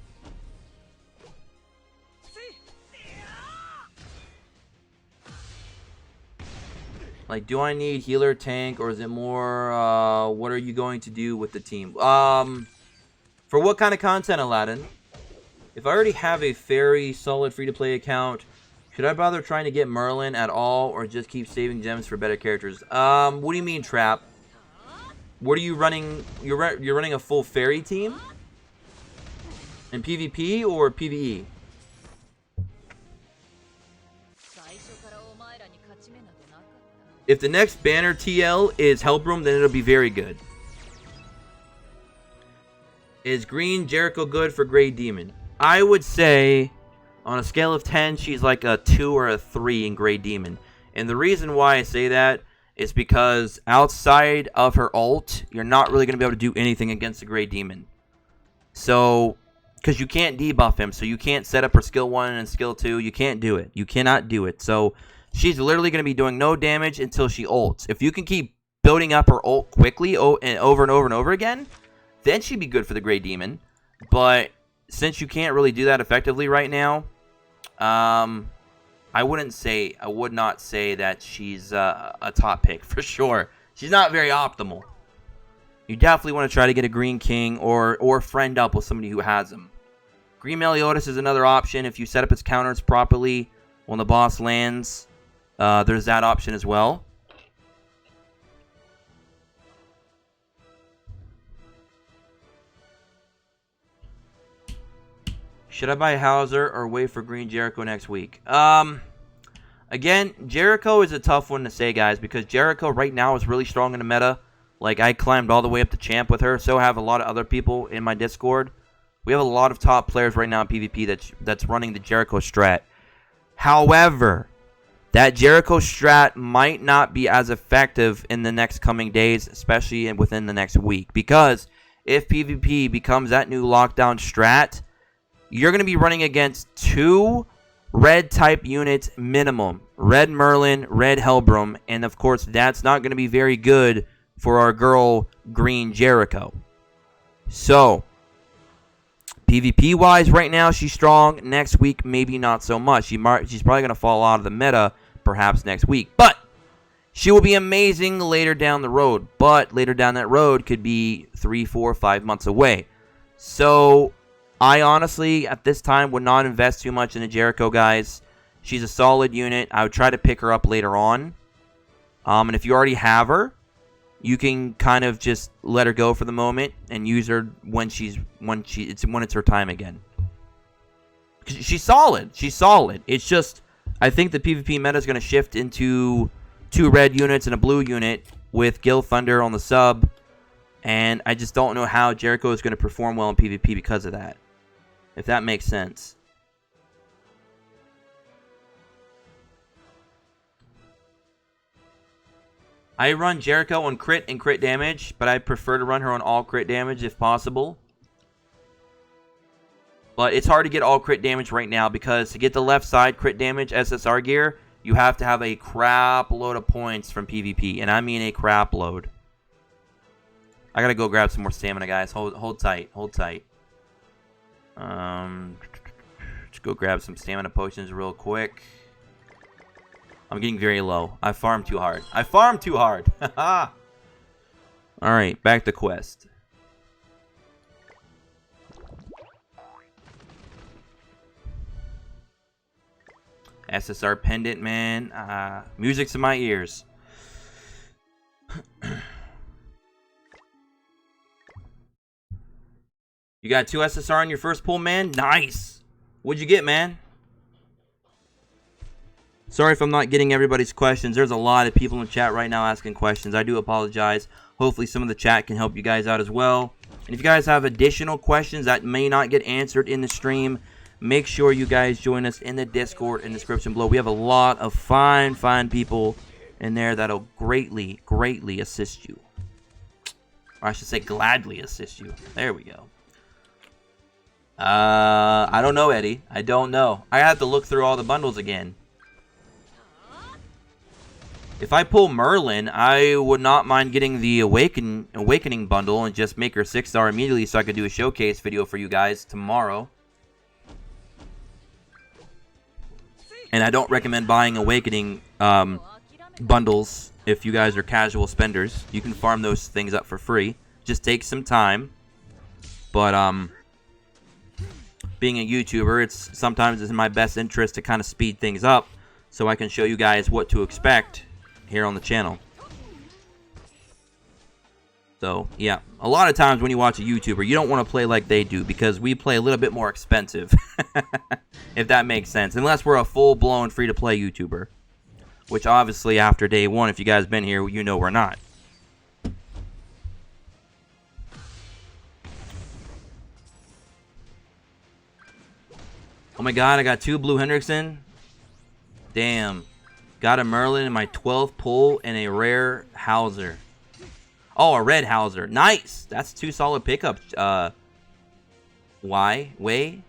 Like, do I need healer, tank, or is it more, what are you going to do with the team? For what kind of content, Aladdin? If I already have a very solid free-to-play account, should I bother trying to get Merlin at all, or just keep saving gems for better characters? What do you mean, Trap? What are you running? You're running a full fairy team? In PvP or PvE? If the next banner TL is Help Room, then it'll be very good. Is Green Jericho good for Grey Demon? I would say, on a scale of 10, she's like a 2 or a 3 in Grey Demon. And the reason why I say that is because outside of her ult, you're not really going to be able to do anything against the Grey Demon. So, because you can't debuff him, so you can't set up her skill 1 and skill 2. You can't do it. You cannot do it. So, she's literally going to be doing no damage until she ults. If you can keep building up her ult quickly and over and over and over again, then she'd be good for the Grey Demon. But since you can't really do that effectively right now, I would not say that she's a top pick for sure. She's not very optimal. You definitely want to try to get a Green King or friend up with somebody who has him. Green Meliodas is another option if you set up its counters properly when the boss lands. There's that option as well. Should I buy Hauser or wait for Green Jericho next week? Again, Jericho is a tough one to say, guys, because Jericho right now is really strong in the meta. Like, I climbed all the way up to champ with her, so have a lot of other people in my Discord. We have a lot of top players right now in PvP that's running the Jericho strat. However, that Jericho strat might not be as effective in the next coming days, especially within the next week. Because if PvP becomes that new lockdown strat, you're going to be running against 2 red type units minimum. Red Merlin, red Hellbrum, and of course that's not going to be very good for our girl Green Jericho. So, PvP wise right now she's strong. Next week maybe not so much. She's probably going to fall out of the meta perhaps next week. But she will be amazing later down the road. But later down that road could be 3, 4, 5 months away. So, I honestly, at this time, would not invest too much in the Jericho, guys. She's a solid unit. I would try to pick her up later on. And if you already have her, you can kind of just let her go for the moment and use her when it's her time again. She's solid. She's solid. It's just, I think the PvP meta is going to shift into 2 red units and a blue unit with Gil Thunder on the sub. And I just don't know how Jericho is going to perform well in PvP because of that. If that makes sense. I run Jericho on crit and crit damage, but I prefer to run her on all crit damage if possible. But it's hard to get all crit damage right now because to get the left side crit damage SSR gear, you have to have a crap load of points from PvP. And I mean a crap load. I gotta go grab some more stamina, guys. Hold tight. Hold tight. Just go grab some stamina potions real quick. I'm getting very low. I farmed too hard. I farmed too hard. Alright, back to quest. SSR Pendant, man. Music to my ears. You got 2 SSR in your first pull, man? Nice! What'd you get, man? Sorry if I'm not getting everybody's questions. There's a lot of people in chat right now asking questions. I do apologize. Hopefully some of the chat can help you guys out as well. And if you guys have additional questions that may not get answered in the stream, make sure you guys join us in the Discord in the description below. We have a lot of fine people in there that'll greatly assist you. Or I should say gladly assist you. There we go. I don't know, Eddie. I don't know. I have to look through all the bundles again. If I pull Merlin, I would not mind getting the Awakening bundle and just make her 6-star immediately so I could do a showcase video for you guys tomorrow. And I don't recommend buying Awakening bundles if you guys are casual spenders. You can farm those things up for free. Just take some time. But, being a YouTuber, it's sometimes in my best interest to kind of speed things up so I can show you guys what to expect here on the channel. So, yeah, a lot of times when you watch a YouTuber, you don't want to play like they do because we play a little bit more expensive, if that makes sense, unless we're a full-blown free-to-play YouTuber, which obviously after day 1, if you guys been here, you know we're not. Oh my god, I got 2 blue Hendrickson. Damn. Got a Merlin in my 12th pull and a rare Hauser. Oh, a red Hauser. Nice! That's 2 solid pickups. Way?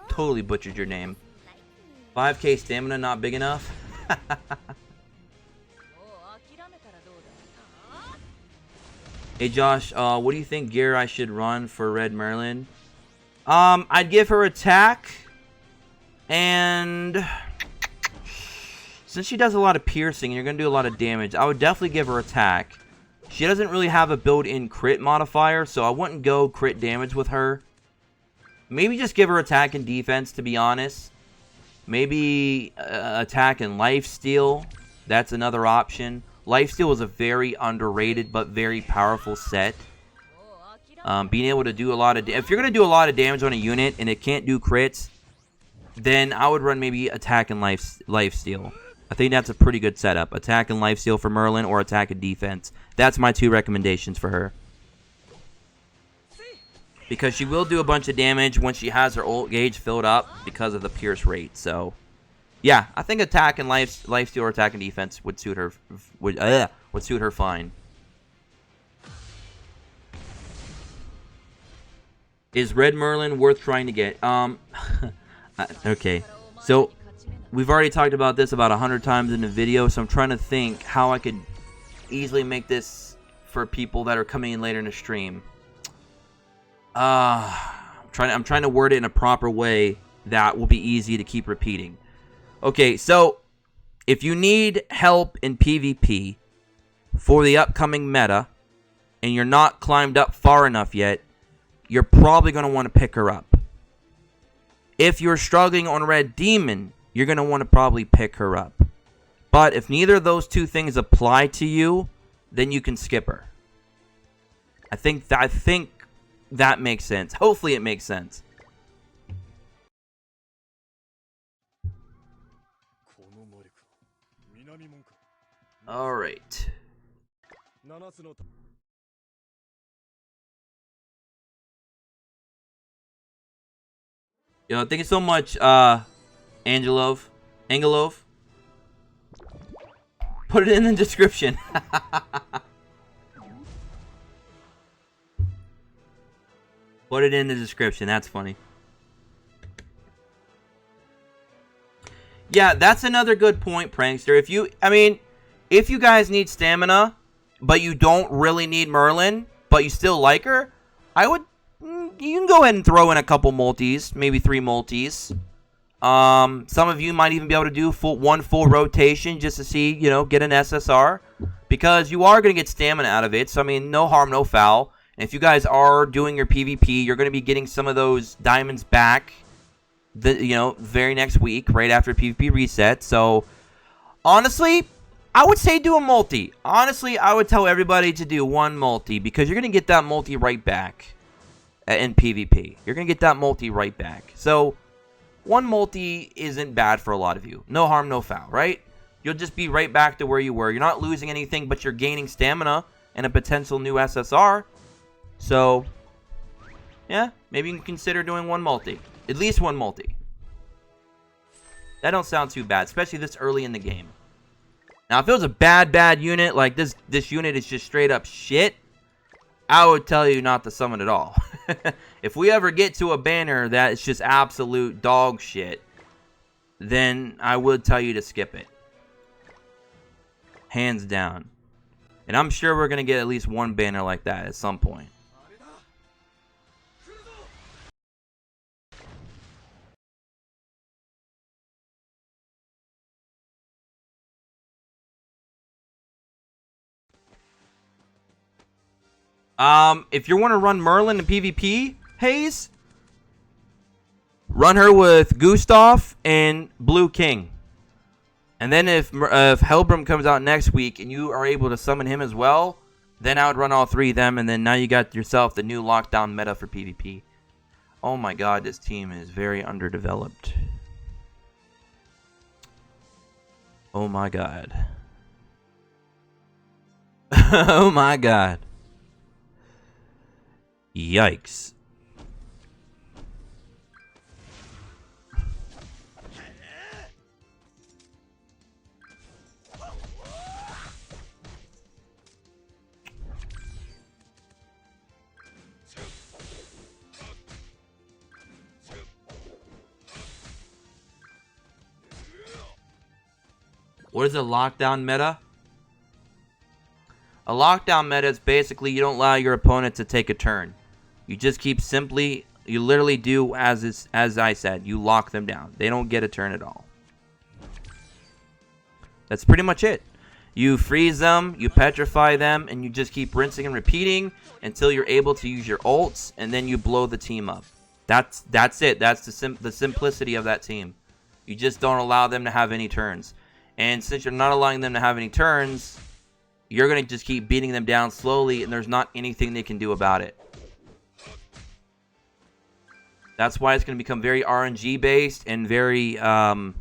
Totally butchered your name. 5k stamina not big enough? Hey Josh, what do you think gear I should run for Red Merlin? I'd give her attack. And since she does a lot of piercing and you're going to do a lot of damage, I would definitely give her attack. She doesn't really have a built-in crit modifier, so I wouldn't go crit damage with her. Maybe just give her attack and defense, to be honest. Maybe attack and lifesteal. That's another option. Lifesteal is a very underrated but very powerful set. Being able to do a lot of... If you're going to do a lot of damage on a unit and it can't do crits, then I would run maybe attack and lifesteal. I think that's a pretty good setup. Attack and lifesteal for Merlin or attack and defense. That's my 2 recommendations for her. Because she will do a bunch of damage when she has her ult gauge filled up because of the pierce rate. So, Yeah, I think attack and lifesteal or attack and defense would suit her. Would suit her fine. Is Red Merlin worth trying to get? Okay. So we've already talked about this about 100 times in the video, so I'm trying to think how I could easily make this for people that are coming in later in the stream. I'm trying to word it in a proper way that will be easy to keep repeating. Okay, so if you need help in PvP for the upcoming meta and you're not climbed up far enough yet, you're probably going to want to pick her up. If you're struggling on Red Demon, you're going to want to probably pick her up. But if neither of those two things apply to you, then you can skip her. I think that makes sense. Hopefully it makes sense. All right. Yo, thank you so much, Angelov. Put it in the description. Put it in the description. That's funny. Yeah, that's another good point, Prankster. If you guys need stamina, but you don't really need Merlin, but you still like her, you can go ahead and throw in a couple multis, maybe 3 multis. Some of you might even be able to do one full rotation just to see, get an SSR, because you are going to get stamina out of it. So, no harm, no foul. And if you guys are doing your PvP, you're going to be getting some of those diamonds back, very next week, right after PvP reset. So, honestly, I would say do a multi. Honestly, I would tell everybody to do one multi, because you're going to get that multi right back in PvP. You're going to get that multi right back. So, one multi isn't bad for a lot of you. No harm, no foul, right? You'll just be right back to where you were. You're not losing anything, but you're gaining stamina and a potential new SSR. So, yeah, maybe you can consider doing one multi. At least one multi. That don't sound too bad, especially this early in the game. Now, if it was a bad unit, like this unit is just straight up shit, I would tell you not to summon at all. If we ever get to a banner that is just absolute dog shit, then I would tell you to skip it. Hands down. And I'm sure we're going to get at least one banner like that at some point. If you want to run Merlin in PvP, Hayes, run her with Gustav and Blue King. And then if Helbram comes out next week and you are able to summon him as well, then I would run all 3 of them, and then now you got yourself the new lockdown meta for PvP. Oh my god, this team is very underdeveloped. Oh my god. Oh my god. Yikes. What is a lockdown meta? A lockdown meta is basically you don't allow your opponent to take a turn. You just keep you literally do as I said, you lock them down. They don't get a turn at all. That's pretty much it. You freeze them, you petrify them, and you just keep rinsing and repeating until you're able to use your ults, and then you blow the team up. That's it. That's the simplicity of that team. You just don't allow them to have any turns. And since you're not allowing them to have any turns, you're going to just keep beating them down slowly, and there's not anything they can do about it. That's why it's going to become very RNG based and very, who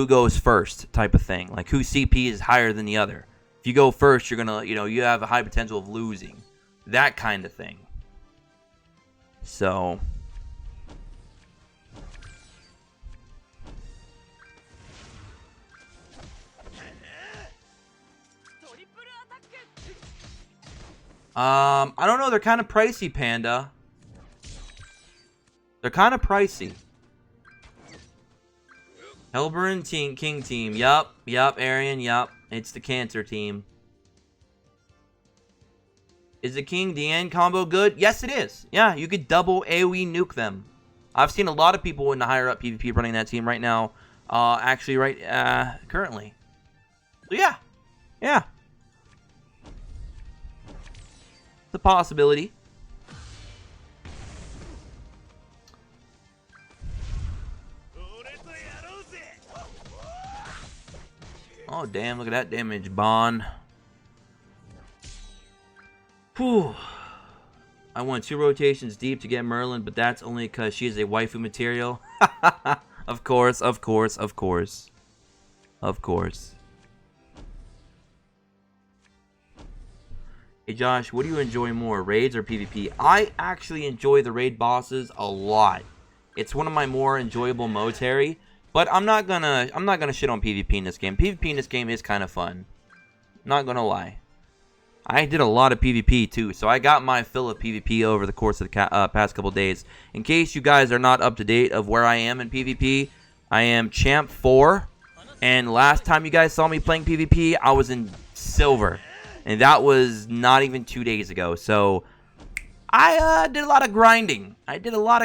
goes first type of thing. Like whose CP is higher than the other. If you go first, you're going to, you have a high potential of losing. That kind of thing. So. I don't know. They're kind of pricey, Panda. They're kind of pricey. Hellburn team, King team. Yup, Arian, yup. It's the Cancer team. Is the King DN combo good? Yes, it is. Yeah, you could double AoE nuke them. I've seen a lot of people in the higher up PvP running that team right now. Currently. So yeah. Yeah. It's a possibility. Oh, damn. Look at that damage, Bond. Whew. I went 2 rotations deep to get Merlin, but that's only because she is a waifu material. Of course, of course, of course. Of course. Hey Josh, what do you enjoy more, raids or PvP? I actually enjoy the raid bosses a lot. It's one of my more enjoyable modes, Harry. But I'm not gonna shit on PvP in this game. PvP in this game is kind of fun. Not gonna lie. I did a lot of PvP too, so I got my fill of PvP over the course of the past couple days. In case you guys are not up to date of where I am in PvP, I am Champ 4, and last time you guys saw me playing PvP, I was in Silver, and that was not even 2 days ago. So I did a lot of grinding. I did a lot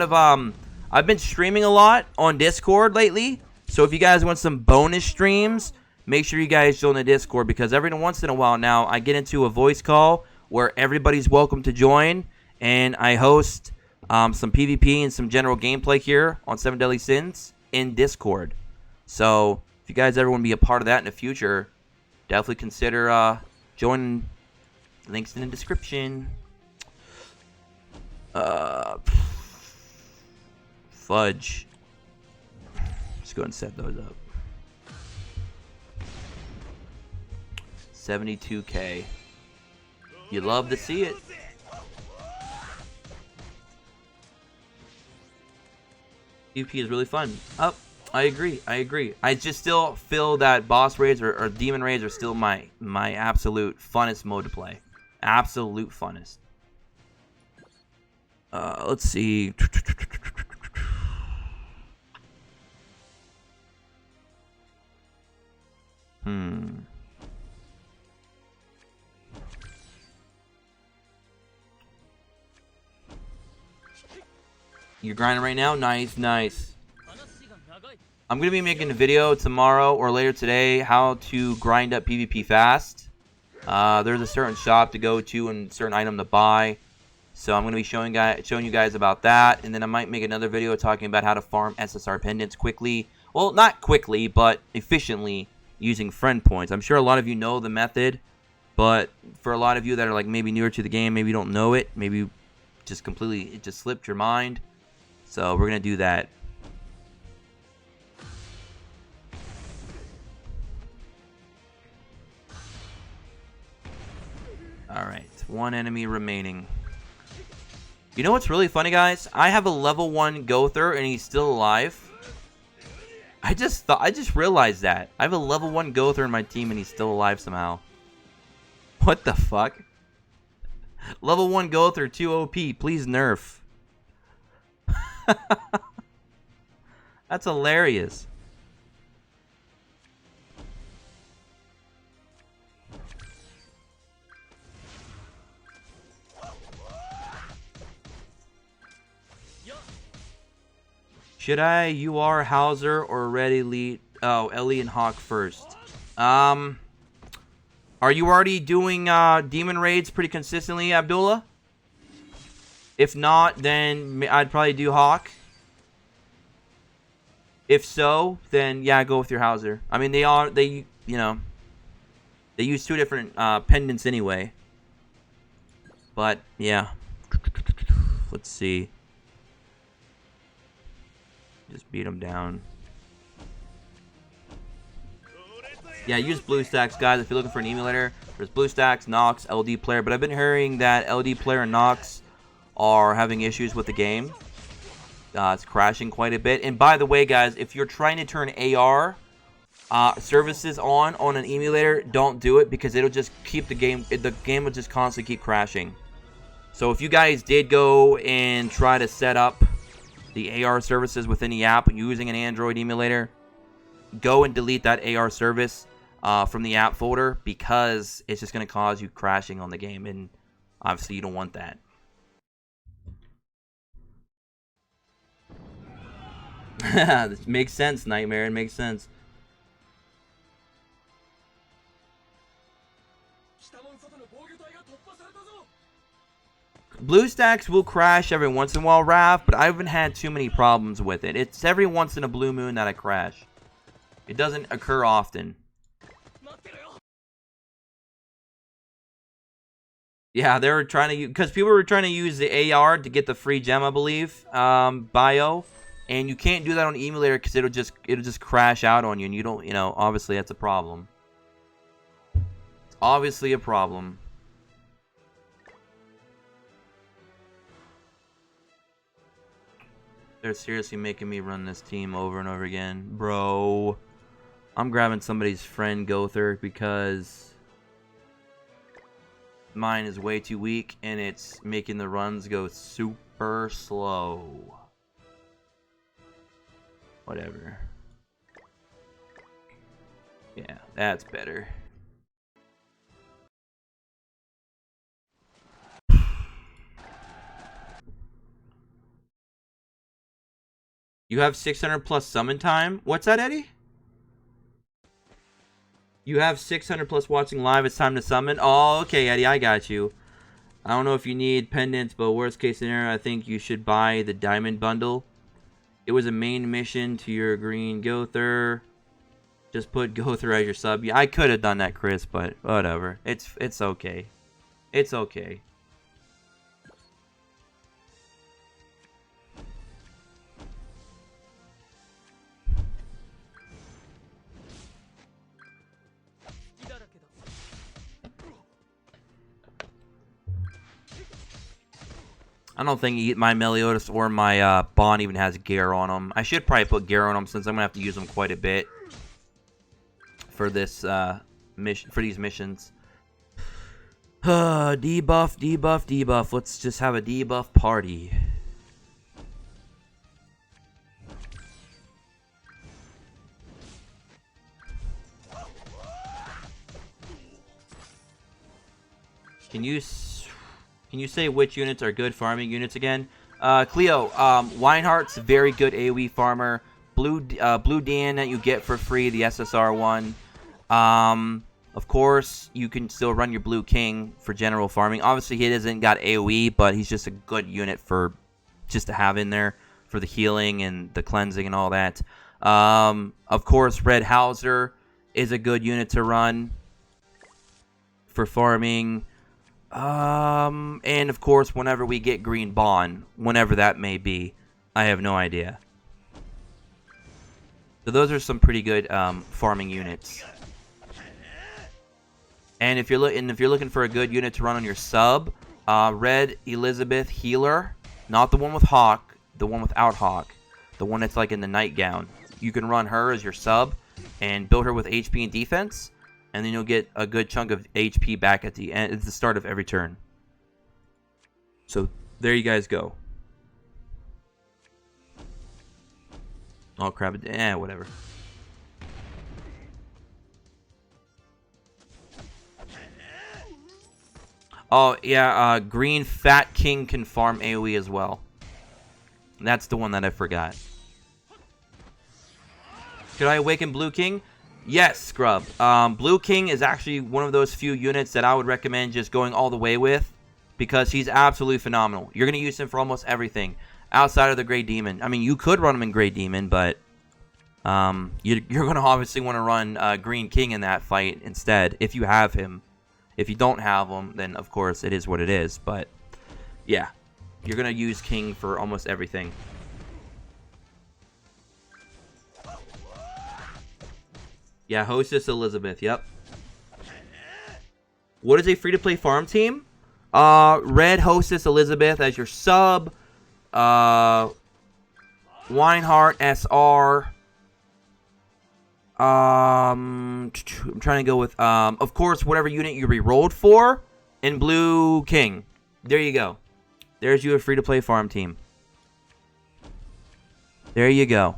of I've been streaming a lot on Discord lately, so if you guys want some bonus streams, make sure you guys join the Discord, because every once in a while now, I get into a voice call where everybody's welcome to join, and I host some PvP and some general gameplay here on 7 Deadly Sins in Discord. So, if you guys ever want to be a part of that in the future, definitely consider joining. Links in the description. Fudge. Let's go ahead and set those up. 72k. You love to see it. PvP is really fun. I agree. I just still feel that boss raids or demon raids are still my absolute funnest mode to play. Absolute funnest. Let's see. You're grinding right now? Nice, nice. I'm going to be making a video tomorrow or later today how to grind up PvP fast. There's a certain shop to go to and a certain item to buy. So I'm going to be showing you guys about that. And then I might make another video talking about how to farm SSR pendants quickly. Well, not quickly, but efficiently using friend points. I'm sure a lot of you know the method. But for a lot of you that are like maybe newer to the game, maybe you don't know it. Maybe it just slipped your mind. So we're going to do that. Alright, 1 enemy remaining. You know what's really funny, guys? I have a level 1 Gother and he's still alive. I just realized that. I have a level 1 Gother in my team and he's still alive somehow. What the fuck? Level 1 Gother, 2 OP, please nerf. That's hilarious. Should I UR Hauser or Ready lead? Oh, Ellie and Hawk first. Are you already doing demon raids pretty consistently, Abdullah? If not, then I'd probably do Hawk. If so, then yeah, go with your Hauser. I mean, they use 2 different pendants anyway. But yeah, let's see. Just beat them down. Yeah, use BlueStacks, guys. If you're looking for an emulator, there's BlueStacks, Nox, LD Player. But I've been hearing that LD Player and Nox are having issues with the game. It's crashing quite a bit. And by the way, guys, if you're trying to turn AR services on an emulator, don't do it because it'll just keep the game will just constantly keep crashing. So if you guys did go and try to set up the AR services within the app using an Android emulator, go and delete that AR service from the app folder because it's just going to cause you crashing on the game, and obviously you don't want that. This makes sense, Nightmare. It makes sense. BlueStacks will crash every once in a while, Raph, but I haven't had too many problems with it. It's every once in a blue moon that I crash. It doesn't occur often. Yeah, they were trying to use, because people were trying to use the AR to get the free gem, I believe, bio, and you can't do that on the emulator because it'll just crash out on you, and you don't, obviously that's a problem. It's obviously a problem. They're seriously making me run this team over and over again. Bro, I'm grabbing somebody's friend Gother because mine is way too weak and it's making the runs go super slow. Whatever. Yeah, that's better. You have 600 plus summon time? What's that, Eddie? You have 600 plus watching live. It's time to summon? Oh, okay, Eddie, I got you. I don't know if you need pendants, but worst case scenario, I think you should buy the diamond bundle. It was a main mission to your green Gother. Just put Gother as your sub. Yeah, I could have done that, Chris, but whatever. It's okay. It's okay. I don't think my Meliodas or my Bond even has Gare on them. I should probably put Gare on them since I'm going to have to use them quite a bit for this mission, for these missions. Debuff, debuff, debuff. Let's just have a debuff party. Can you say which units are good farming units again? Cleo, Weinhardt's very good AoE farmer. Blue Dan that you get for free, the SSR one. Of course, you can still run your Blue King for general farming. Obviously, he hasn't got AoE, but he's just a good unit for just to have in there for the healing and the cleansing and all that. Of course, Red Hauser is a good unit to run for farming. And of course, whenever we get Green Bond, whenever that may be, I have no idea. So those are some pretty good farming units. And if you're looking for a good unit to run on your sub, Red Elizabeth Healer, not the one with Hawk, the one without Hawk, the one that's like in the nightgown. You can run her as your sub and build her with HP and defense. And then you'll get a good chunk of HP back at the end, at the start of every turn. So there you guys go. Oh crap! Whatever. Oh yeah, Green Fat King can farm AoE as well. That's the one that I forgot. Could I awaken Blue King? Yes, Scrub. Blue King is actually one of those few units that I would recommend just going all the way with because he's absolutely phenomenal. You're going to use him for almost everything outside of the Grey Demon. I mean, you could run him in Grey Demon, but you're going to obviously want to run Green King in that fight instead if you have him. If you don't have him, then of course it is what it is. But yeah, you're going to use King for almost everything. Yeah, Hostess Elizabeth, yep. What is a free-to-play farm team? Red Hostess Elizabeth as your sub. Weinhardt SR. I'm trying to go with, of course, whatever unit you re-rolled for in Blue King. There you go. There's you a free-to-play farm team. There you go.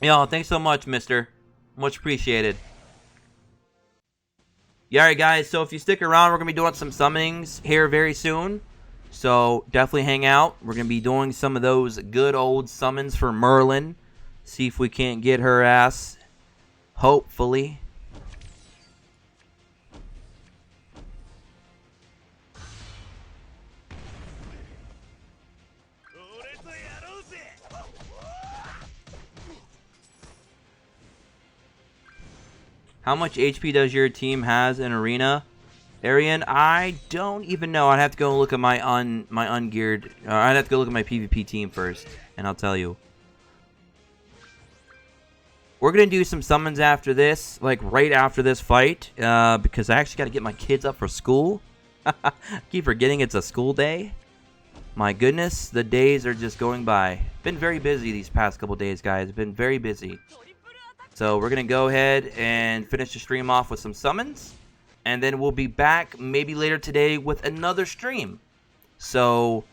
Yo, thanks so much, mister. Much appreciated. Yeah, alright guys, so if you stick around, we're going to be doing some summonings here very soon. So definitely hang out. We're going to be doing some of those good old summons for Merlin. See if we can't get her ass. Hopefully. How much HP does your team has in arena, Arian? I don't even know. I'd have to go look at my ungeared. I'd have to go look at my PvP team first, and I'll tell you. We're gonna do some summons after this, like right after this fight, because I actually got to get my kids up for school. I keep forgetting it's a school day. My goodness, the days are just going by. Been very busy these past couple days, guys. Been very busy. So we're going to go ahead and finish the stream off with some summons. And then we'll be back maybe later today with another stream. So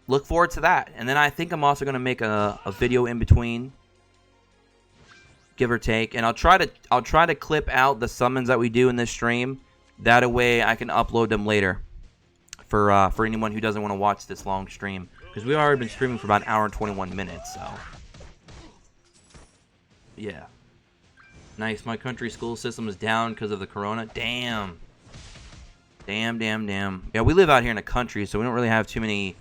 look forward to that. And then I think I'm also going to make a video in between. Give or take. And I'll try to clip out the summons that we do in this stream. That way I can upload them later. For anyone who doesn't want to watch this long stream. Because we've already been streaming for about an hour and 21 minutes. So yeah. Nice. My country school system is down because of the corona. Damn. Damn. Yeah, we live out here in the country, so we don't really have too many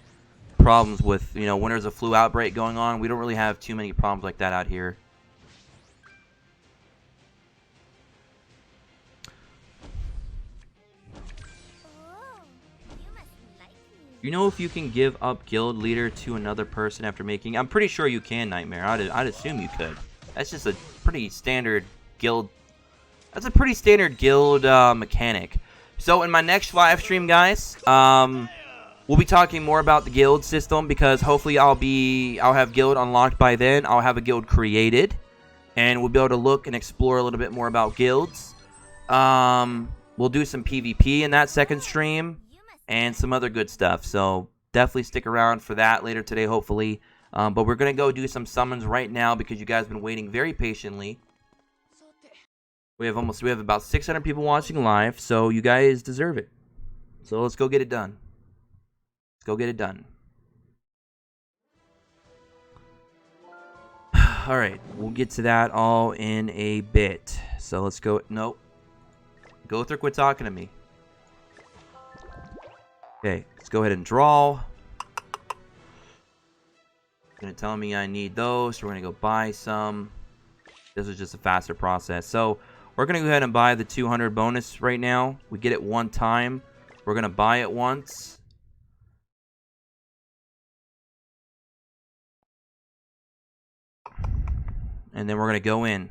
problems with, you know, when there's a flu outbreak going on. We don't really have too many problems like that out here. You know if you can give up guild leader to another person after making... I'm pretty sure you can, Nightmare. I'd assume you could. That's just a pretty standard guild. That's a pretty standard guild mechanic. So in my next live stream, guys, we'll be talking more about the guild system because hopefully I'll have guild unlocked by then. I'll have a guild created, and we'll be able to look and explore a little bit more about guilds. We'll do some PvP in that second stream and some other good stuff. So definitely stick around for that later today, hopefully. But we're going to go do some summons right now because you guys have been waiting very patiently. We have about 600 people watching live, so you guys deserve it. So let's go get it done. Let's go get it done. Alright, we'll get to that all in a bit. So let's go. Nope. Gothra, quit talking to me. Okay, let's go ahead and draw. Gonna tell me I need those, so we're gonna go buy some. This is just a faster process. So we're gonna go ahead and buy the 200 bonus right now. We get it one time. We're gonna buy it once. And then we're gonna go in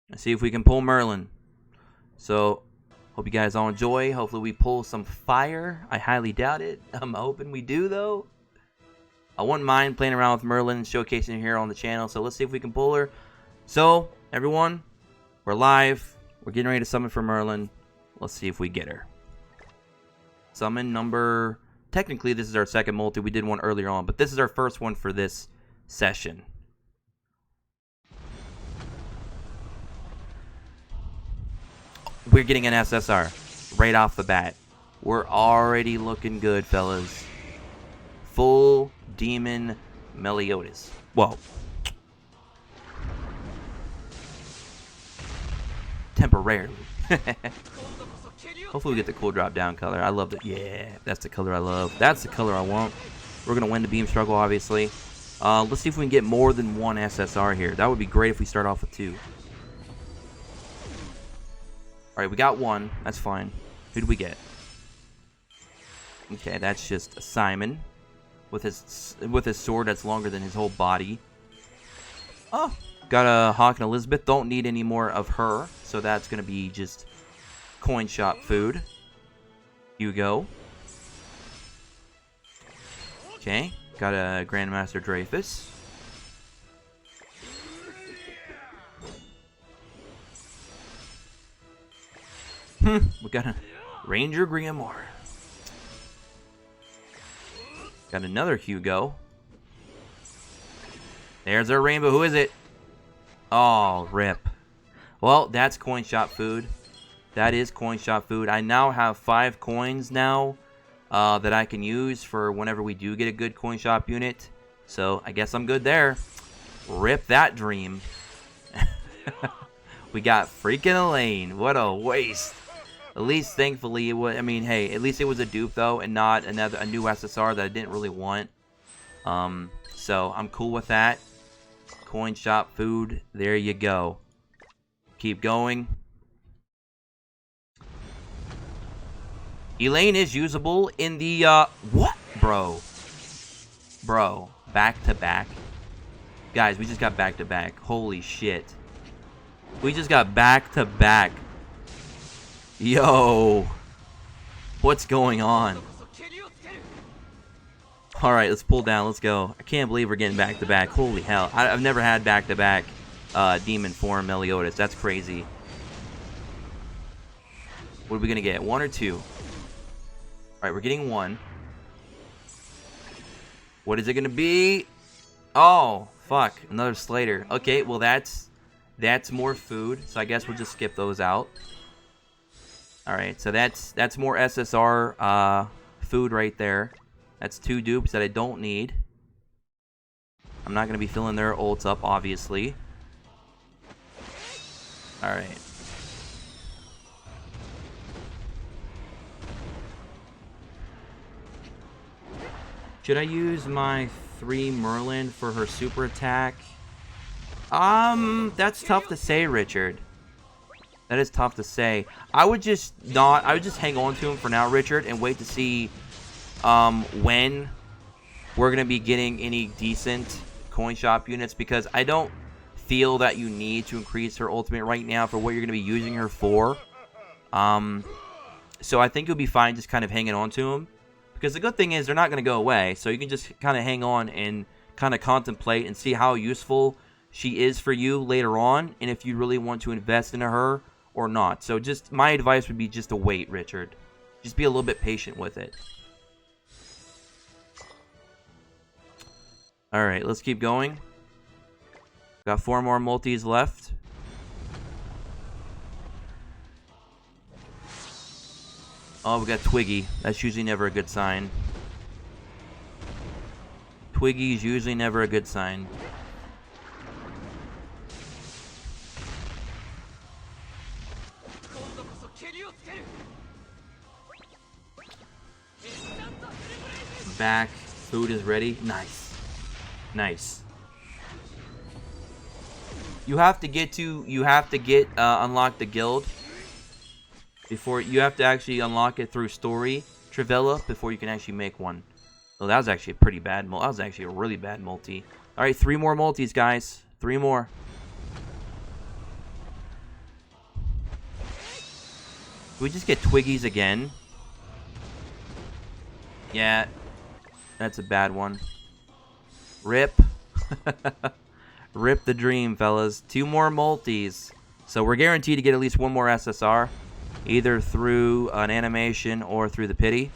and see if we can pull Merlin. So hope you guys all enjoy. Hopefully we pull some fire. I highly doubt it. I'm hoping we do though. I wouldn't mind playing around with Merlin and showcasing her here on the channel. So let's see if we can pull her. So, everyone, we're live. We're getting ready to summon for Merlin. Let's see if we get her. Summon number... Technically, this is our second multi. We did one earlier on. But this is our first one for this session. We're getting an SSR right off the bat. We're already looking good, fellas. Full Demon Meliodas. Whoa. Temporarily. Hopefully we get the cool drop down color. I love it. Yeah, that's the color I love. That's the color I want. We're going to win the beam struggle, obviously. Let's see if we can get more than one SSR here. That would be great if we start off with two. Alright, we got one. That's fine. Who do we get? Okay, that's just Simon. With his sword that's longer than his whole body. Oh, got a Hawk and Elizabeth. Don't need any more of her, so that's gonna be just coin shop food. Hugo. Okay, got a Grandmaster Dreyfus. We got a Ranger Grimoire. Got another Hugo. There's our rainbow. Who is it? Oh, rip. Well, that's coin shop food. That is coin shop food. I now have 5 coins now that I can use for whenever we do get a good coin shop unit. So I guess I'm good there. Rip that dream. We got freaking Elaine. What a waste. At least, thankfully, it was. I mean, hey, at least it was a dupe though, and not a new SSR that I didn't really want. So I'm cool with that. Coin shop food. There you go. Keep going. Elaine is usable in the what, bro? Bro, back to back. Guys, we just got back to back. Holy shit. We just got back to back. Yo, what's going on? Alright, let's pull down. Let's go. I can't believe we're getting back-to-back. Holy hell. I've never had back-to-back Demon form Meliodas. That's crazy. What are we going to get? 1 or 2? Alright, we're getting 1. What is it going to be? Oh, fuck. Another Slater. Okay, well, that's more food. So I guess we'll just skip those out. Alright, so that's more SSR food right there. That's 2 dupes that I don't need. I'm not going to be filling their ults up, obviously. Alright. Should I use my 3 Merlin for her super attack? That's tough to say, Richard. That is tough to say. I would just hang on to him for now, Richard, and wait to see when we're going to be getting any decent coin shop units, because I don't feel that you need to increase her ultimate right now for what you're going to be using her for. So I think you'll be fine just kind of hanging on to them, because the good thing is they're not going to go away, so you can just kind of hang on and kind of contemplate and see how useful she is for you later on, and if you really want to invest into her or not. So just my advice would be just to wait, Richard. Just be a little bit patient with it. Alright, let's keep going. Got 4 more multis left. Oh, we got Twiggy. That's usually never a good sign. Twiggy's usually never a good sign. Back. Food is ready. Nice. Nice. You have to unlock the guild before you have to actually unlock it through story Travella before you can actually make one. Oh, that was actually a pretty bad multi. That was actually a really bad multi. All right, 3 more multis, guys. 3 more. Can we just get Twiggies again? Yeah, that's a bad one. Rip. Rip the dream, fellas. 2 more multis. So we're guaranteed to get at least 1 more SSR. Either through an animation or through the pity.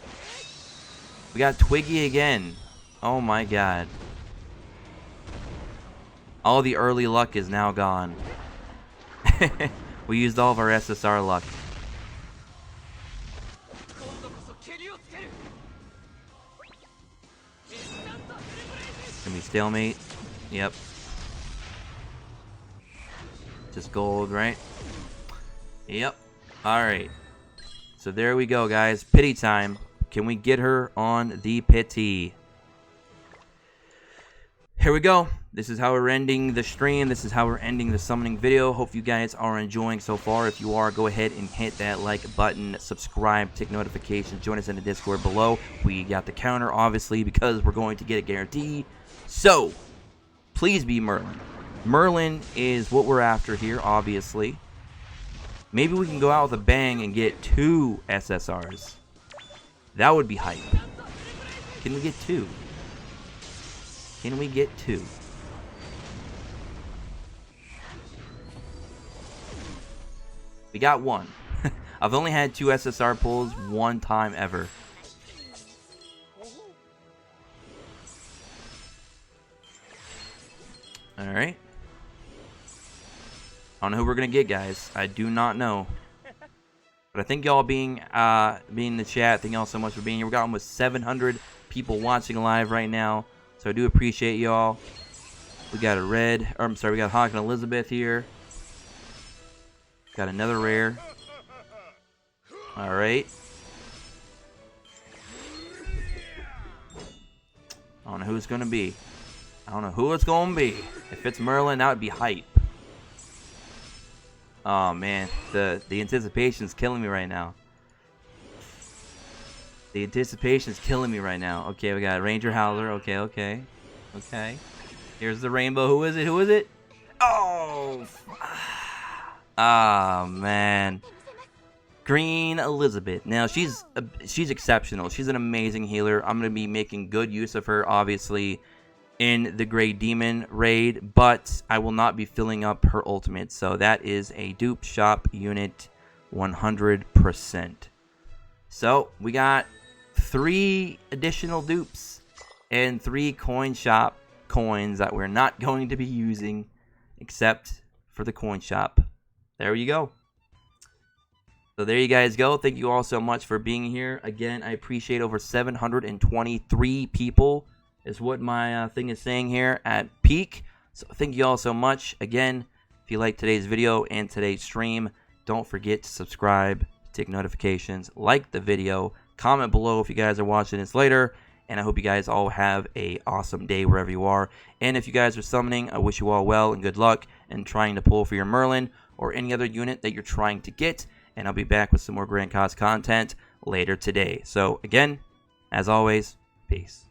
We got Twiggy again. Oh my god. All the early luck is now gone. We used all of our SSR luck. Can we stalemate? Yep. Just gold, right? Yep. Alright. So there we go, guys. Pity time. Can we get her on the pity? Here we go. This is how we're ending the stream. This is how we're ending the summoning video. Hope you guys are enjoying so far. If you are, go ahead and hit that like button, subscribe, tick notifications, join us in the Discord below. We got the counter, obviously, because we're going to get a guarantee. So, please be Merlin. Merlin is what we're after here, obviously. Maybe we can go out with a bang and get 2 SSRs. That would be hype. Can we get 2? Can we get 2? We got 1. I've only had 2 SSR pulls one time ever. Alright. I don't know who we're going to get, guys. I do not know. But I think y'all being in the chat, thank y'all so much for being here. We got almost 700 people watching live right now. So I do appreciate y'all. We got a red, or I'm sorry, we got Hawk and Elizabeth here. Got another rare. Alright. I don't know who it's going to be. I don't know who it's going to be. If it's Merlin, that would be hype. Oh, man. The anticipation's killing me right now. The anticipation's killing me right now. Okay, we got Ranger Howler. Okay. Here's the rainbow. Who is it? Oh! Ah, man. Green Elizabeth. Now, she's exceptional. She's an amazing healer. I'm going to be making good use of her, obviously, in the Grey Demon raid, but I will not be filling up her ultimate. So that is a dupe shop unit 100%. So we got 3 additional dupes and 3 coin shop coins that we're not going to be using except for the coin shop. There you go. So there you guys go. Thank you all so much for being here. Again, I appreciate over 723 people is what my thing is saying here at peak. So thank you all so much. Again, if you like today's video and today's stream, don't forget to subscribe, take notifications, like the video, comment below if you guys are watching this later, and I hope you guys all have a awesome day wherever you are. And if you guys are summoning, I wish you all well and good luck in trying to pull for your Merlin or any other unit that you're trying to get, and I'll be back with some more Grand Cost content later today. So again, as always, peace.